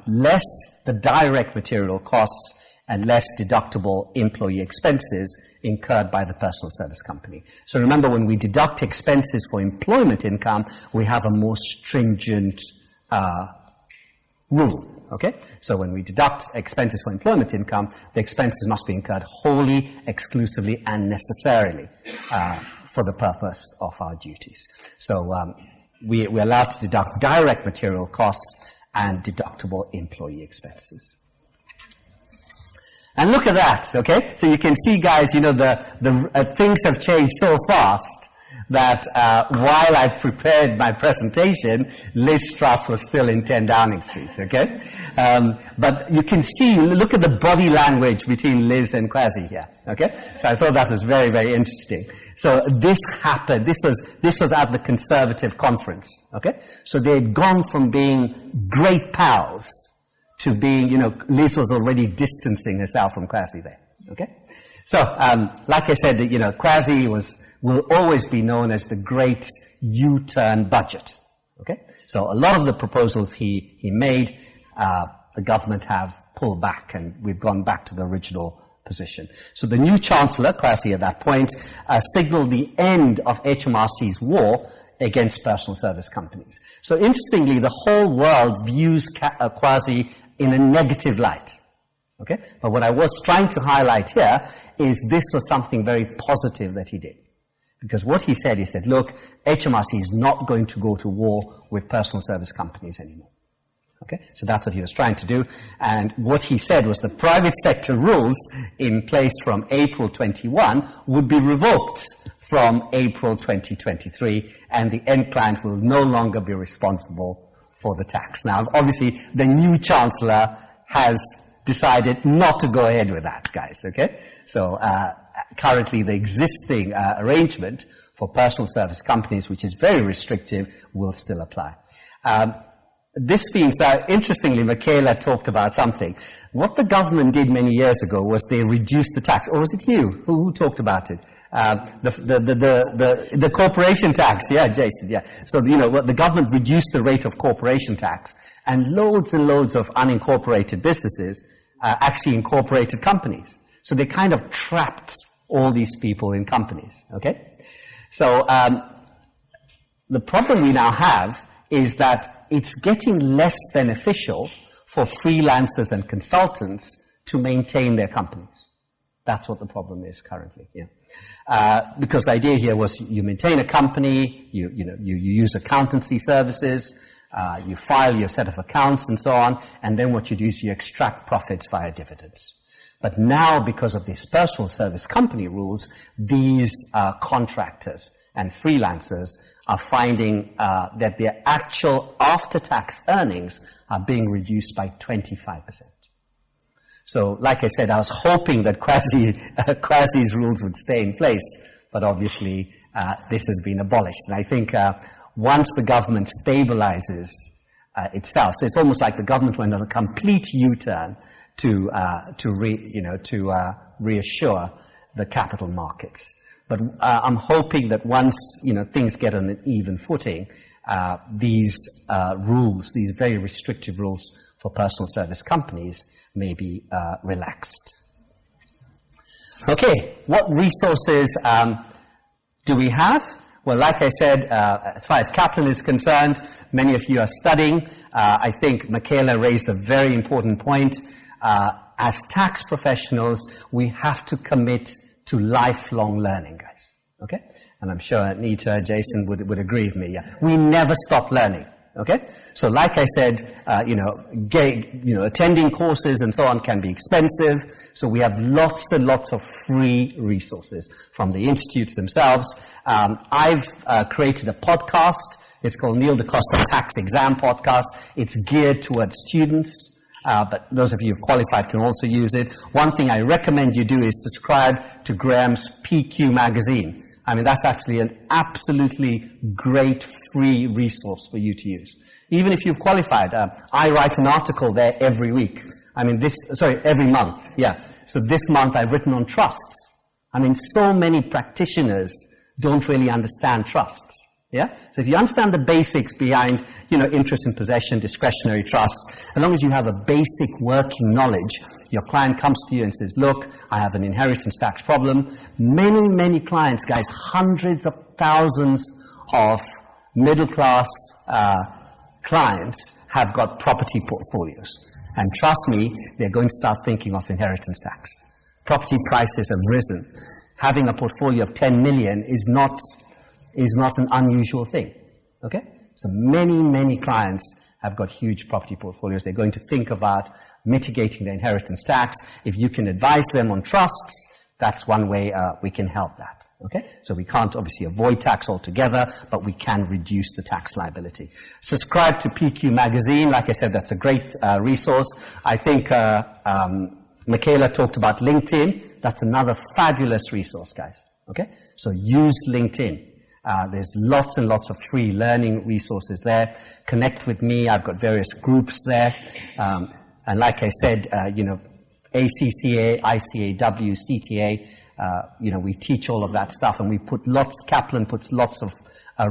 less the direct material costs, and less deductible employee expenses incurred by the personal service company. So remember, when we deduct expenses for employment income, we have a more stringent rule, okay? So when we deduct expenses for employment income, the expenses must be incurred wholly, exclusively, and necessarily for the purpose of our duties. So we're allowed to deduct direct material costs and deductible employee expenses. And look at that, okay? So you can see, guys, the things have changed so fast that while I prepared my presentation, Liz Truss was still in 10 Downing Street, okay? But you can see, look at the body language between Liz and Kwasi here, okay? So I thought that was very, very interesting. So this happened, this was at the Conservative conference, okay? So they had gone from being great pals to being, Liz was already distancing herself from Kwasi there, okay? So, like I said, Kwasi will always be known as the great U-turn budget. Okay, so a lot of the proposals he made, the government have pulled back, and we've gone back to the original position. So the new Chancellor, Kwasi, at that point, signalled the end of HMRC's war against personal service companies. So interestingly, the whole world views Kwasi in a negative light. Okay, but what I was trying to highlight here is this was something very positive that he did. Because what he said, look, HMRC is not going to go to war with personal service companies anymore. Okay, so that's what he was trying to do. And what he said was the private sector rules in place from April 21 would be revoked from April 2023, and the end client will no longer be responsible for the tax. Now, obviously, the new Chancellor has decided not to go ahead with that, guys, okay? So currently the existing arrangement for personal service companies, which is very restrictive, will still apply. This means that, interestingly, Michaela talked about something. What the government did many years ago was they reduced the tax. Or was it you? Who talked about it? The corporation tax. Yeah, Jason, yeah. So, the government reduced the rate of corporation tax, and loads of unincorporated businesses actually incorporated companies. So they kind of trapped all these people in companies, okay? So the problem we now have is that it's getting less beneficial for freelancers and consultants to maintain their companies. That's what the problem is currently. Yeah. Because the idea here was you maintain a company, you use accountancy services, you file your set of accounts and so on, and then what you do is you extract profits via dividends. But now, because of these personal service company rules, these contractors and freelancers are finding that their actual after-tax earnings are being reduced by 25%. So, like I said, I was hoping that Quasi's rules would stay in place, but obviously this has been abolished. And I think once the government stabilizes itself, so it's almost like the government went on a complete U-turn to reassure the capital markets. But I'm hoping that once things get on an even footing, these rules, these very restrictive rules for personal service companies, may be relaxed. Okay, what resources do we have? Well, like I said, as far as Kaplan is concerned, many of you are studying. I think Michaela raised a very important point. As tax professionals, we have to commit to lifelong learning, guys. Okay? And I'm sure Anita, Jason would agree with me. Yeah. We never stop learning. Okay? So like I said, attending courses and so on can be expensive. So we have lots and lots of free resources from the institutes themselves. I've created a podcast. It's called Neil DaCosta Tax Exam Podcast. It's geared towards students. But those of you who've qualified can also use it. One thing I recommend you do is subscribe to Graham's PQ magazine. I mean, that's actually an absolutely great free resource for you to use. Even if you've qualified, I write an article there every week. I mean, every month. Yeah. So this month I've written on trusts. I mean, so many practitioners don't really understand trusts. Yeah? So if you understand the basics behind, interest in possession, discretionary trusts, as long as you have a basic working knowledge, your client comes to you and says, look, I have an inheritance tax problem. Many, many clients, guys, hundreds of thousands of middle-class clients have got property portfolios. And trust me, they're going to start thinking of inheritance tax. Property prices have risen. Having a portfolio of 10 million is not an unusual thing, okay? So many, many clients have got huge property portfolios. They're going to think about mitigating their inheritance tax. If you can advise them on trusts, that's one way we can help that, okay? So we can't obviously avoid tax altogether, but we can reduce the tax liability. Subscribe to PQ Magazine. Like I said, that's a great resource. I think Michaela talked about LinkedIn. That's another fabulous resource, guys, okay? So use LinkedIn. There's lots and lots of free learning resources there. Connect with me. I've got various groups there. And like I said, ACCA, ICAW, CTA, we teach all of that stuff, and Kaplan puts lots of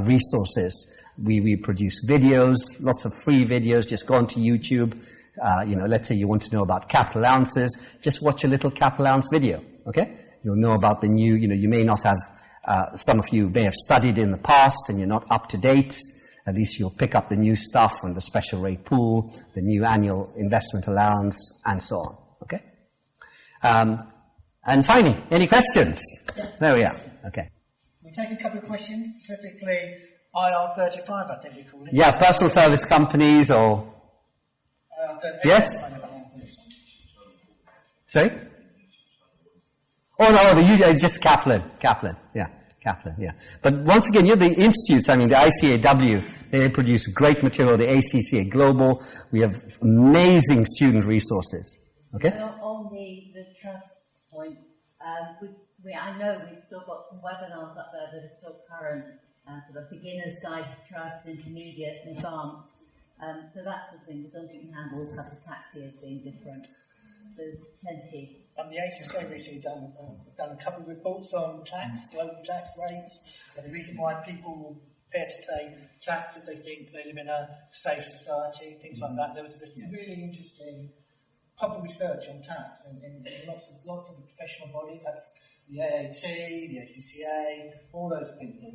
resources. We produce videos, lots of free videos. Just go onto YouTube. Let's say you want to know about capital allowances. Just watch a little capital allowance video, okay? You'll know about the new, you may not have some of you may have studied in the past and you're not up to date. At least you'll pick up the new stuff on the special rate pool, the new annual investment allowance, and so on. Okay? And finally, any questions? Yeah. There we are. Okay. We'll take a couple of questions, specifically IR35, I think we call it. Yeah, personal service companies or... Yes? Sorry? Oh, no, just Kaplan, yeah. Kaplan, yeah. But once again, the institutes, the ICAW, they produce great material, the ACCA Global, we have amazing student resources. Okay? On the trusts point, I know we've still got some webinars up there that are still current, sort of beginner's guide to trusts, intermediate, advanced. So that sort of thing, because under you can handle a couple of tax years being different. There's plenty. The ACCA recently done a couple of reports on tax, global tax rates, and the reason why people will prepare to pay tax if they think they live in a safe society, things like that. There was this really interesting public research on tax in lots of professional bodies. That's the AAT, the ACCA, all those people.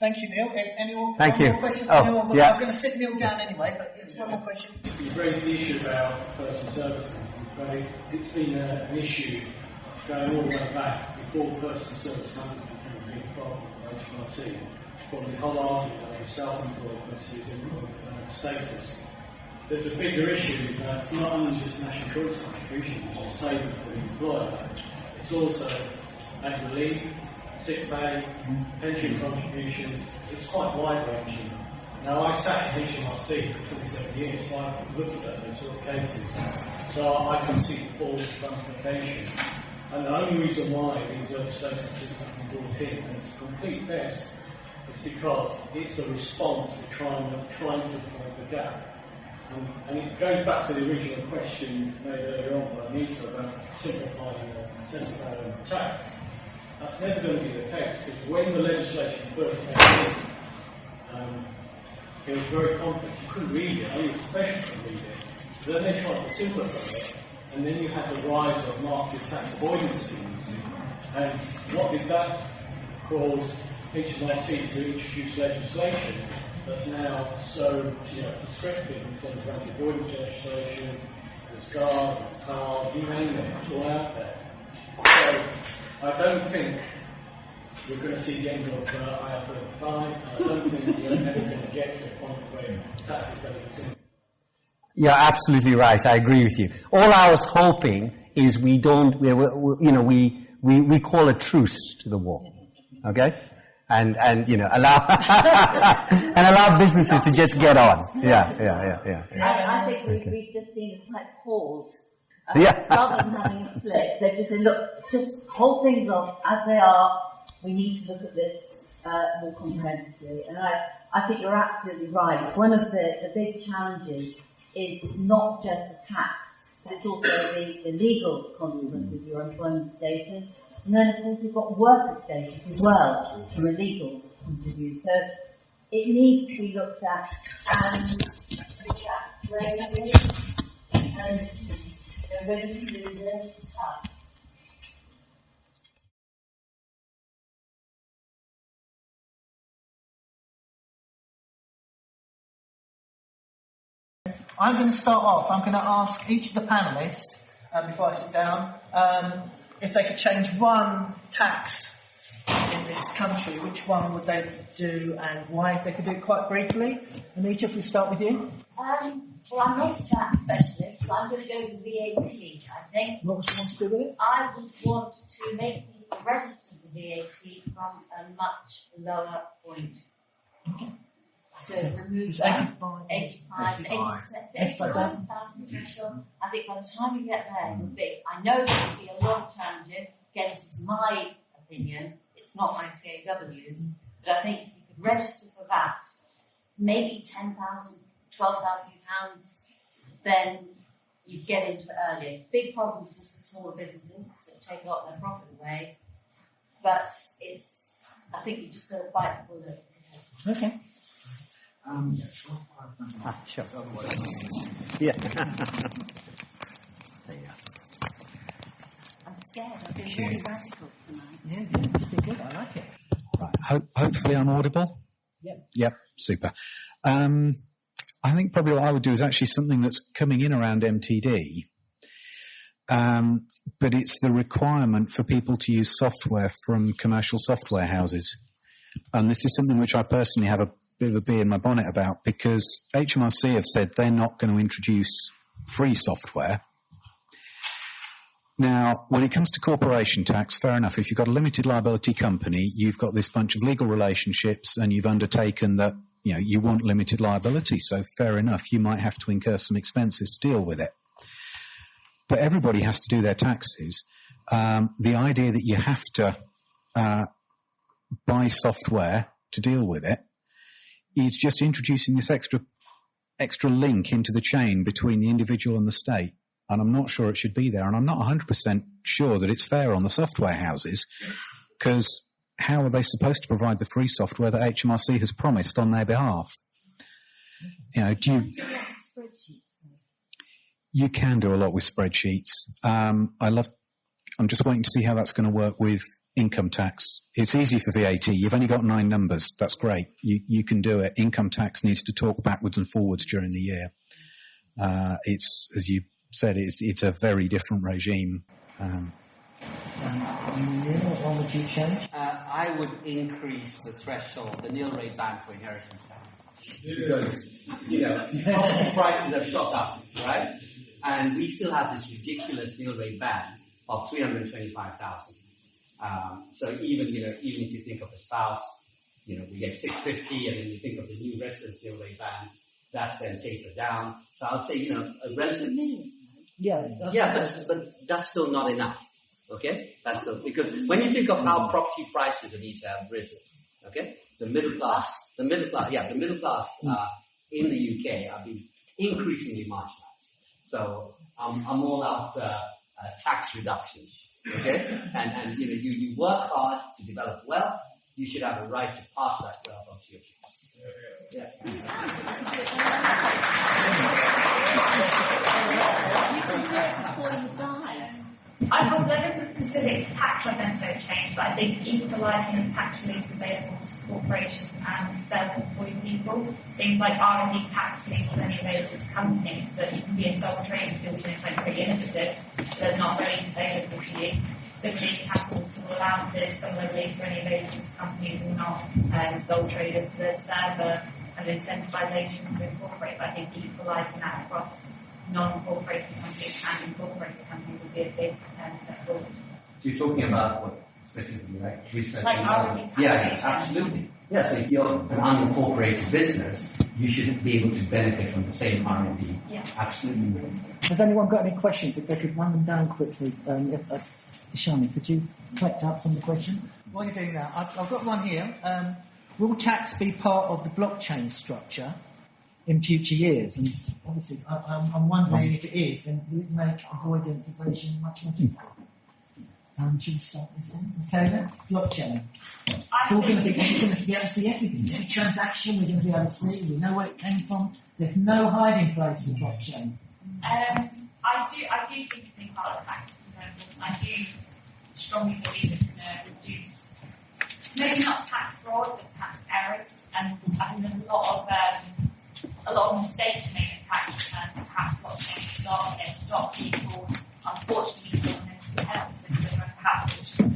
Thank you, Neil. Any more questions? Oh, yeah. I'm going to sit Neil down anyway, but there's one more question. You raised the issue about personal service companies. but it's been an issue going all the way back before personal service companies became a big problem for HMRC. From the whole argument of self-employed versus employed status. There's a bigger issue is that it's not only just national insurance contributions or savings for the employer, it's also annual leave, sick pay, pension contributions. It's quite wide-ranging. Now, I sat in HMRC for 27 years, so I've looked at those sort of cases. So I can see the full ramification. And the only reason why these legislations have been brought in as a complete mess is because it's a response to trying to plug the gap. And it goes back to the original question made earlier on by Anita about simplifying and assessing tax. That's never going to be the case, because when the legislation first came in, it was very complex. You couldn't read it, only a professional could read it. Then they tried to simplify it, and then you had the rise of market tax avoidance schemes. And what did that cause HMRC to introduce legislation that's now so prescriptive in terms of anti-avoidance legislation? There's GARS, there's TARS, you name it, it's all out there. So I don't think we're going to see the end of IR35. I don't think we're ever going to get to a point where tax is going to be simple. You're absolutely right. I agree with you. All I was hoping is we call a truce to the war, okay, and allow and allow businesses to just get on. Yeah. I think we've just seen a slight pause. Rather than having a flip, they've just said, look, just hold things off as they are. We need to look at this more comprehensively. And I think you're absolutely right. One of the big challenges is not just the tax, but it's also the legal consequences, your employment status. And then, of course, we've got worker status as well, from a legal point of view. So it needs to be looked at and when this is tough. I'm going to start off. I'm going to ask each of the panellists, before I sit down, if they could change one tax in this country, which one would they do and why? They could do it quite briefly. Anita, if we start with you. Well, I'm not a tax specialist, so I'm going to go with VAT, I think. What would you want to do with it? I would want to make people register the VAT from a much lower point. Okay. So remove It's that 85,000 threshold. I think by the time you get there, it will be. I know there will be a lot of challenges. Again, this is my opinion. It's not ICAW's, but I think if you could register for that, maybe £10,000, £12,000, then you'd get into it earlier. Big problems for smaller businesses that take a lot of their profit away, but I think you've just got to bite the bullet. Okay. Sure. Yeah. There you go. I'm scared. I've been really radical tonight. Yeah, you did good. I like it. Right. Hopefully I'm audible. Yep. Super. I think probably what I would do is actually something that's coming in around MTD, but it's the requirement for people to use software from commercial software houses. And this is something which I personally have a bit of a bee in my bonnet about, because HMRC have said they're not going to introduce free software. Now, when it comes to corporation tax, fair enough. If you've got a limited liability company, you've got this bunch of legal relationships and you've undertaken that, you want limited liability. So fair enough, you might have to incur some expenses to deal with it. But everybody has to do their taxes. The idea that you have to buy software to deal with it is just introducing this extra link into the chain between the individual and the state. And I'm not sure it should be there. And I'm not 100% sure that it's fair on the software houses, because how are they supposed to provide the free software that HMRC has promised on their behalf? You can do a lot with spreadsheets. I'm just waiting to see how that's going to work with income tax. It's easy for VAT. You've only got 9 numbers. That's great. You can do it. Income tax needs to talk backwards and forwards during the year. It's, as you said, it's a very different regime. Neil, what would you change? I would increase the threshold, the nil rate band for inheritance tax. Because, property prices have shot up, right? And we still have this ridiculous nil rate band of 325,000. So even if you think of a spouse, we get 650, and then you think of the new residence nil rate band, that's then tapered down. So I would say, a relative minimum. But that's still not enough. Okay, that's still, because when you think of how property prices in Italy have risen, okay, the middle class in the UK have been increasingly marginalized. So I'm all after tax reductions. Okay, and you work hard to develop wealth. You should have a right to pass that wealth on to your kids. Yeah. You can do it before you die. I hope there isn't a specific tax identity change, but I think equalising the tax reliefs available to corporations and self-employed people, things like R&D tax relief is only available to companies, but you can be a sole trader still doing something pretty innovative, but they're not very available to you. Similarly, capital allowances, some of the reliefs are only available to companies and not sole traders, so there's further kind of incentivisation to incorporate, but I think equalising that across non-incorporated companies and incorporated companies would be a big step forward. So you're talking about what specifically, like research? Like R&D tax. Yeah, absolutely. Yeah, so if you're an unincorporated business, you should be able to benefit from the same R&D. Yeah. Absolutely. Has anyone got any questions? If they could run them down quickly. Shani, could you collect up some of the questions? While you're doing that, I've got one here. Will tax be part of the blockchain structure in future years? And obviously, I'm wondering if it is, then will it make avoidance evasion much more difficult? Should we start this then? Okay, then. Blockchain. It's all going to be, you're going to be able to see everything. Every transaction we're going to be able to see. We know where it came from. There's no hiding place with blockchain. I do think it's being part of tax system going forward. I do strongly believe it's going to reduce, maybe not tax fraud, but tax errors. And I think there's a lot of mistakes made in tax returns, and perhaps blockchain stop people, unfortunately, from the health system, and perhaps it's just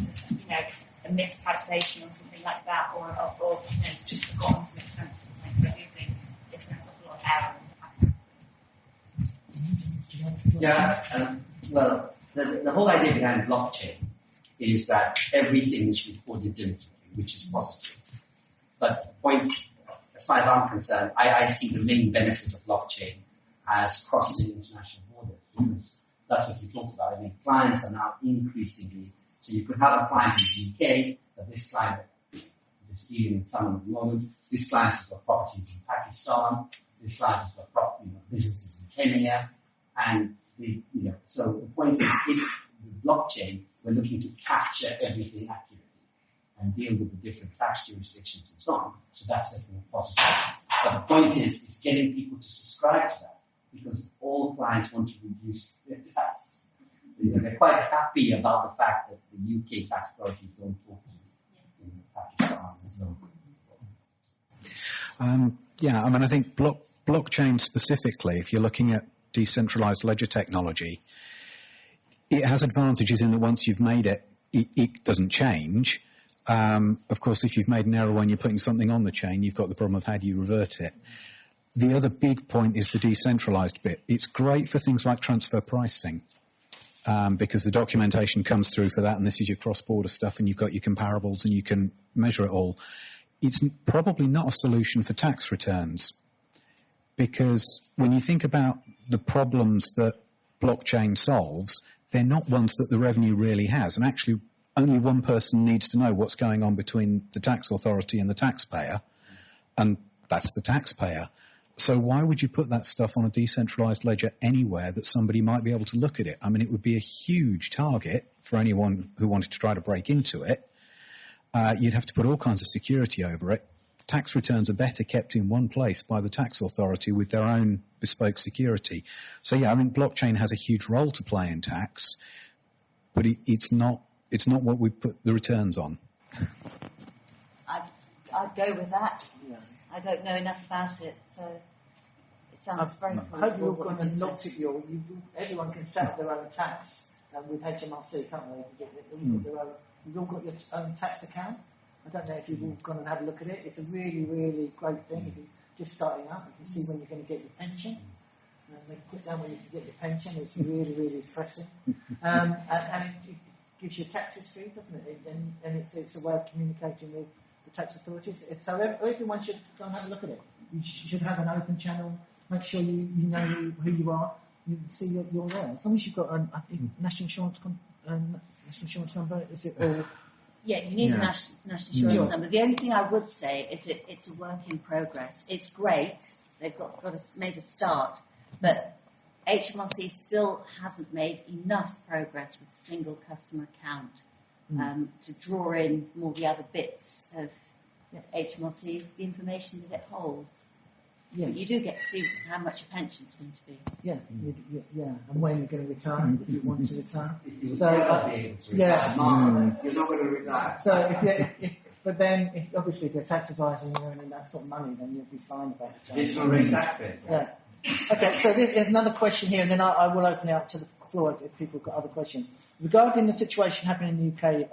a miscalculation or something like that, or just forgotten some expenses. So I do think it's going to stop a lot of error in the tax system. Yeah, well, the whole idea behind blockchain is that everything is recorded diligently, which is positive. But the point, as far as I'm concerned, I see the main benefit of blockchain as crossing international borders, because that's what we talked about. I mean, clients are now increasingly, so you could have a client in the UK, but this client is dealing with someone at the moment. This client has got properties in Pakistan. This client has got businesses in Kenya, and so the point is, if the blockchain, we're looking to capture everything accurately and deal with the different tax jurisdictions and so on. So that's definitely positive. But the point is getting people to subscribe to that, because all clients want to reduce their taxes. So they're quite happy about the fact that the UK tax authorities don't talk to Pakistan and so on. I think blockchain specifically, if you're looking at decentralized ledger technology, it has advantages in that once you've made it, it doesn't change. Of course, if you've made an error when you're putting something on the chain, you've got the problem of how do you revert it. The other big point is the decentralized bit. It's great for things like transfer pricing, because the documentation comes through for that, and this is your cross-border stuff, and you've got your comparables, and you can measure it all. It's probably not a solution for tax returns, because when you think about the problems that blockchain solves, they're not ones that the revenue really has. And actually, only one person needs to know what's going on between the tax authority and the taxpayer, and that's the taxpayer. So why would you put that stuff on a decentralized ledger anywhere that somebody might be able to look at it? I mean, it would be a huge target for anyone who wanted to try to break into it. You'd have to put all kinds of security over it. Tax returns are better kept in one place by the tax authority with their own bespoke security. So, I think blockchain has a huge role to play in tax, but it's not what we put the returns on. I'd go with that. Yeah. I don't know enough about it, so It sounds very I plausible. hope you've what gone you and just looked said. at everyone can set up their own tax with HMRC, can't they? You've all got your own tax account. I don't know if you've all gone and had a look at it. It's a really, really great thing. If you're just starting out, you can see when you're going to get your pension. They put down when you can get your pension. It's really, really depressing. And it gives you a tax history, doesn't it? And it's a way of communicating with the tax authorities. So everyone should go and have a look at it. You should have an open channel. Make sure you know who you are. You can see you're there. As long as you've got a national insurance number, is it all? Yeah, you need a national insurance number. The only thing I would say is it's a work in progress. It's great. They've made a start, but HMRC still hasn't made enough progress with the single customer account to draw in more the other bits of HMRC, the information that it holds. Yeah. But you do get to see how much your pension's going to be. Yeah, and when you're going to retire, if you want to retire. You'll never be able to retire. You're not going to retire. So, obviously, if you're a tax advisor and you're earning that sort of money, then you'll be fine about it. Additional rate taxpayers. Yeah. Okay, so there's another question here, and then I will open it up to the floor if people have got other questions. Regarding the situation happening in the UK,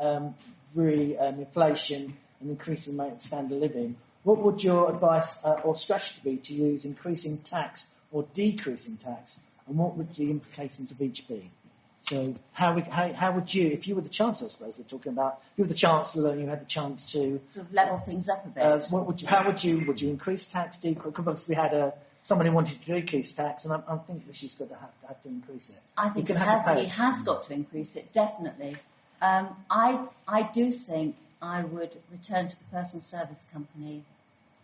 inflation and increasing rate of standard of living, what would your advice or strategy be to use increasing tax or decreasing tax, and what would the implications of each be? So how would you, if you were the Chancellor, I suppose we're talking about, if you were the Chancellor and you had the chance to... Sort of level things up a bit. How would you increase tax, decrease? Because we had someone who wanted to decrease tax, and I think she's going to have to increase it. I think he has got to increase it, definitely. I do think I would return to the personal service company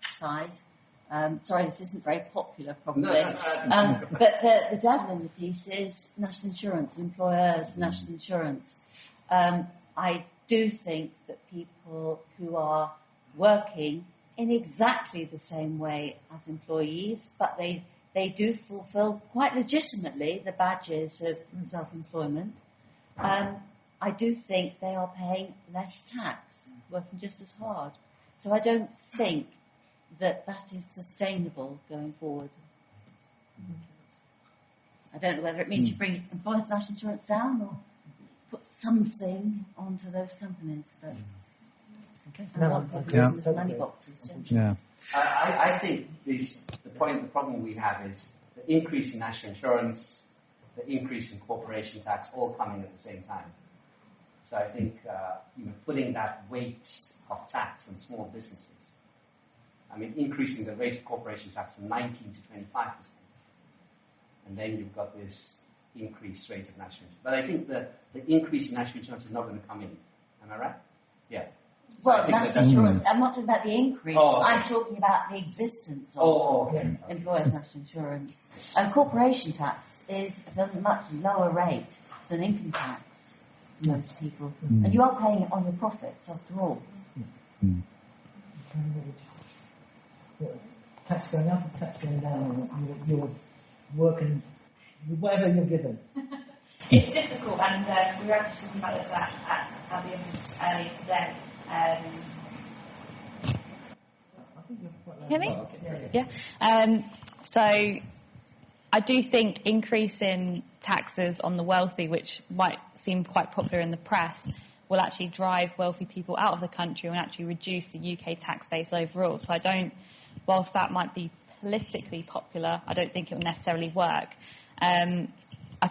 side. Sorry, this isn't very popular, probably. But the devil in the piece is national insurance, employers' national insurance. I do think that people who are working in exactly the same way as employees, but they do fulfil quite legitimately the badges of self-employment. I do think they are paying less tax, working just as hard. So I don't think that is sustainable going forward. I don't know whether it means you bring employers' national insurance down or put something onto those companies. But a lot of people use them as money boxes, don't you? Yeah. I think the problem we have is the increase in national insurance, the increase in corporation tax, all coming at the same time. So I think putting that weight of tax on small businesses, increasing the rate of corporation tax from 19 to 25%, and then you've got this increased rate of national insurance. But I think the increase in national insurance is not going to come in. Am I right? Yeah. So well, national insurance, I'm not talking about the increase, I'm talking about the existence of employers' national insurance. And corporation tax is at a much lower rate than income tax, most people. And you are paying it on your profits, after all. Tax going up, tax going down, you're working with whatever you're given. It's difficult, and we were actually talking about this at the office earlier today. Hear me? Yeah. So I do think increasing taxes on the wealthy, which might seem quite popular in the press, will actually drive wealthy people out of the country and actually reduce the UK tax base overall. So whilst that might be politically popular, I don't think it will necessarily work. I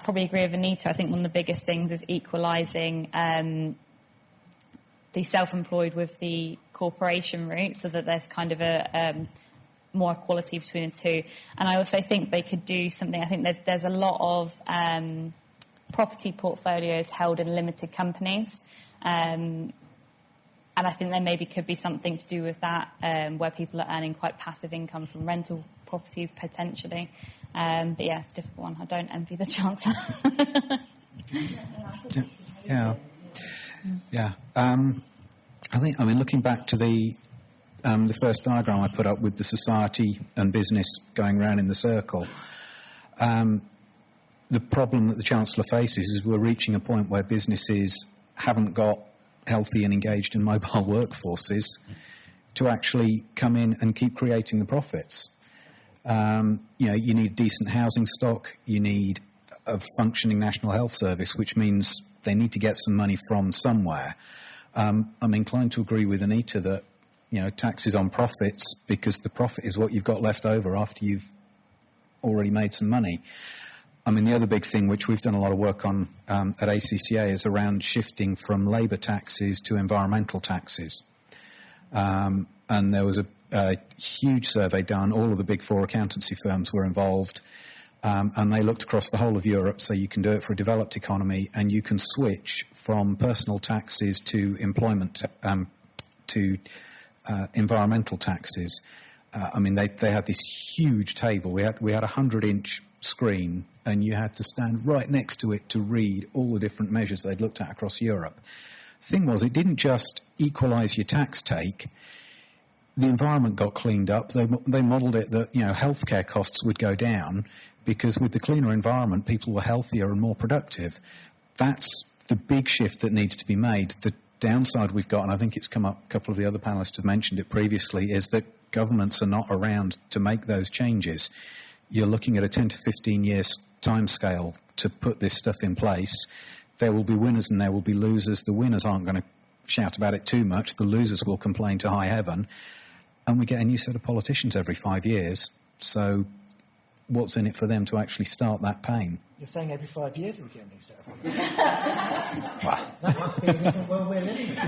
probably agree with Anita. I think one of the biggest things is equalising the self-employed with the corporation route, so that there's kind of a more equality between the two. And I also think they could do something. I think there's a lot of property portfolios held in limited companies, and I think there maybe could be something to do with that, where people are earning quite passive income from rental properties potentially. But yeah, it's a difficult one. I don't envy the Chancellor. Yeah. Looking back to the first diagram I put up with the society and business going round in the circle, the problem that the Chancellor faces is we're reaching a point where businesses haven't got healthy and engaged and mobile workforces to actually come in and keep creating the profits. You need decent housing stock. You need a functioning National Health Service, which means they need to get some money from somewhere. I'm inclined to agree with Anita that, taxes on profits, because the profit is what you've got left over after you've already made some money. The other big thing, which we've done a lot of work on at ACCA, is around shifting from labour taxes to environmental taxes. And there was a huge survey done. All of the big four accountancy firms were involved, and they looked across the whole of Europe, so you can do it for a developed economy, and you can switch from personal taxes to employment to environmental taxes. They had this huge table. We had a 100-inch screen, and you had to stand right next to it to read all the different measures they'd looked at across Europe. The thing was, it didn't just equalise your tax take. The environment got cleaned up. They modelled it that, healthcare costs would go down because with the cleaner environment, people were healthier and more productive. That's the big shift that needs to be made. The downside we've got, and I think it's come up, a couple of the other panellists have mentioned it previously, is that governments are not around to make those changes. You're looking at a 10 to 15 years timescale to put this stuff in place. There will be winners and there will be losers. The winners aren't going to shout about it too much. The losers will complain to high heaven. And we get a new set of politicians every 5 years. So what's in it for them to actually start that pain? You're saying every 5 years we get a new set of That must be a different world we're living in.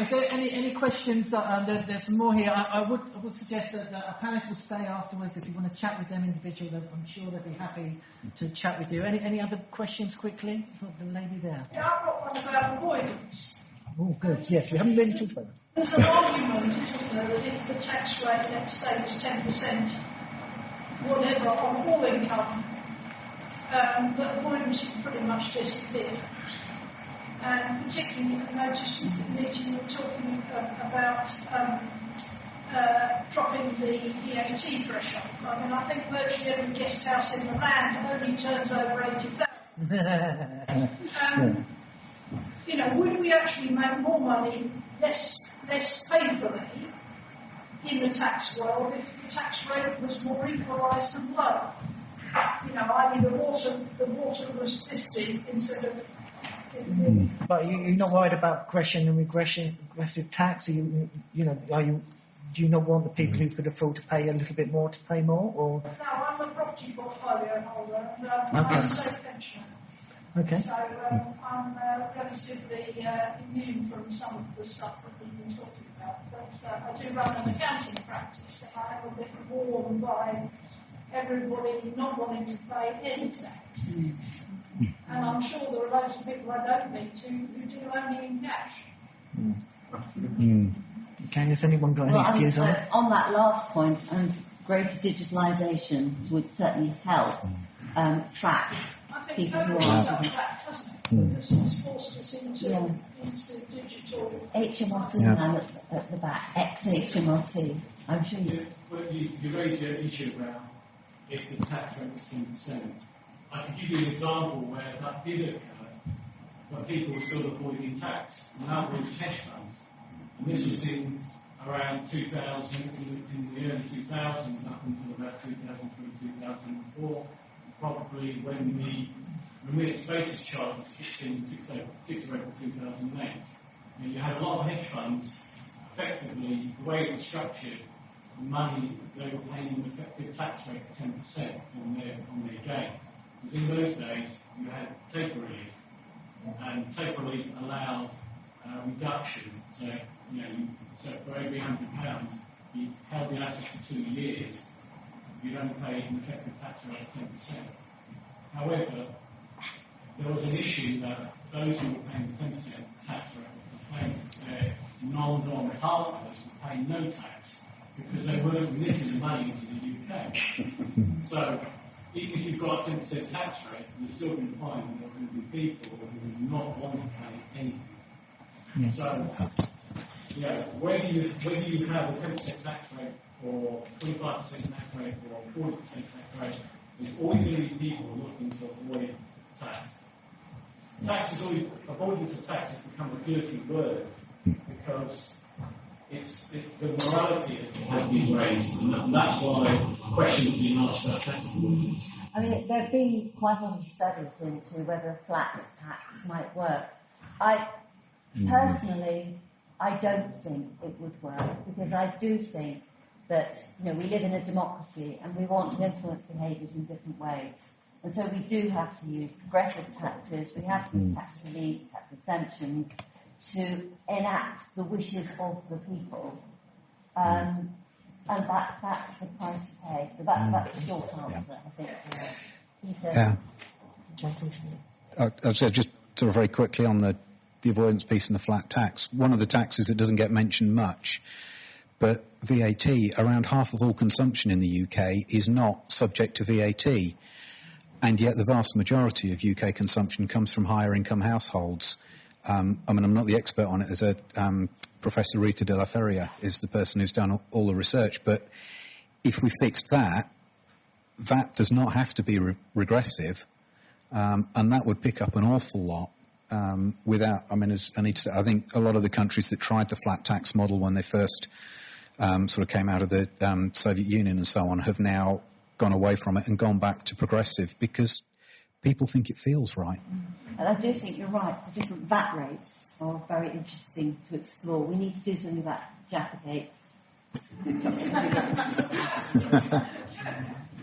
Is there any questions? There's some more here. I would suggest that a panelist will stay afterwards if you want to chat with them individually. I'm sure they'd be happy to chat with you. Any other questions quickly? The lady there. Yeah, I've got one about avoidance. Oh, good. Yes, we haven't really talked about that. There's an argument, isn't there, that if the tax rate, let's say, was 10%, whatever, on all income, that avoidance would pretty much disappear. And particularly, I noticed in the meeting you were talking about dropping the VAT threshold. I think virtually every guest house in the land only turns over 80,000. Would we actually make more money less painfully in the tax world if the tax rate was more equalised and lower? I.e. the water was 50 instead of. But you're not worried about regressive tax? Do you not want the people who could afford to pay a little bit more to pay more? Or? No, I'm a property portfolio holder and I'm a state pensioner. Okay. So I'm relatively immune from some of the stuff that we've been talking about. But I do run an accounting practice and I have a bit of warned by everybody not wanting to pay any tax. And I'm sure there are loads of people I don't meet who do only in cash. Okay, has anyone got any views on it? On that last point, greater digitalisation would certainly help track people who are... That, doesn't it? Because it's forced us into digital... HMRC now at the back, ex-HMRC. I'm sure you... You raised your issue about if the tax rate was 10%. I can give you an example where that did occur, but people were still avoiding tax, and that was hedge funds. And this was in around 2000, in the early 2000s, up until about 2003, 2004, probably when remittance basis charge was kicked in 6 April 2008. You had a lot of hedge funds, effectively, the way it was structured, the money, they were paying an effective tax rate of 10% on their gains. Because in those days, you had taper relief, and taper relief allowed reduction. So, so for every £100, you held the asset for 2 years, you'd only pay an effective tax rate of 10%. However, there was an issue that those who were paying the 10% tax rate were paying their non-dom partners were paying no tax because they weren't remitting the money into the UK. So, even if you've got a 10% tax rate, you're still going to find that there are going to be people who do not want to pay anything. Yeah. So, whether you have a 10% tax rate or 25% tax rate or 40% tax rate, there's always going to be people looking to avoid tax. Avoidance of tax has become a dirty word because the morality has been raised, and that's why questions have been asked about tax. I mean, there have been quite a lot of studies into whether a flat tax might work. Personally, I don't think it would work, because I do think that, we live in a democracy and we want to influence behaviours in different ways. And so we do have to use progressive taxes, we have to use tax reliefs, tax exemptions to enact the wishes of the people. And that's the price to pay. So that's the short answer, I think. I'll say just sort of very quickly on the avoidance piece and the flat tax. One of the taxes that doesn't get mentioned much, but VAT, around half of all consumption in the UK is not subject to VAT. And yet the vast majority of UK consumption comes from higher income households. I'm not the expert on it. There's Professor Rita de la Feria is the person who's done all the research. But if we fixed that, that does not have to be regressive, and that would pick up an awful lot without, as Anita said, I think a lot of the countries that tried the flat tax model when they first sort of came out of the Soviet Union and so on have now gone away from it and gone back to progressive because people think it feels right. And I do think you're right, the different VAT rates are very interesting to explore. We need to do something about Jaffagate.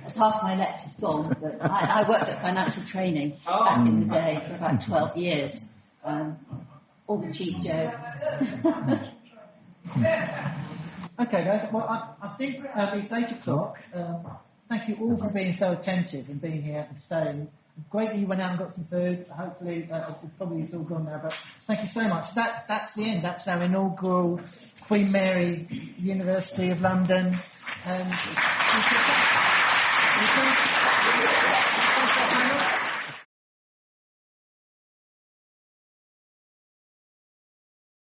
That's half my lecture's gone, but I worked at financial training back in the day for about 12 years. All the cheap jokes. Okay, guys, well, I think it's 8 o'clock. Thank you all for being so attentive and being here and staying. Great that you went out and got some food. Hopefully, probably it's all gone now, but thank you so much. That's the end. That's our inaugural Queen Mary University of London.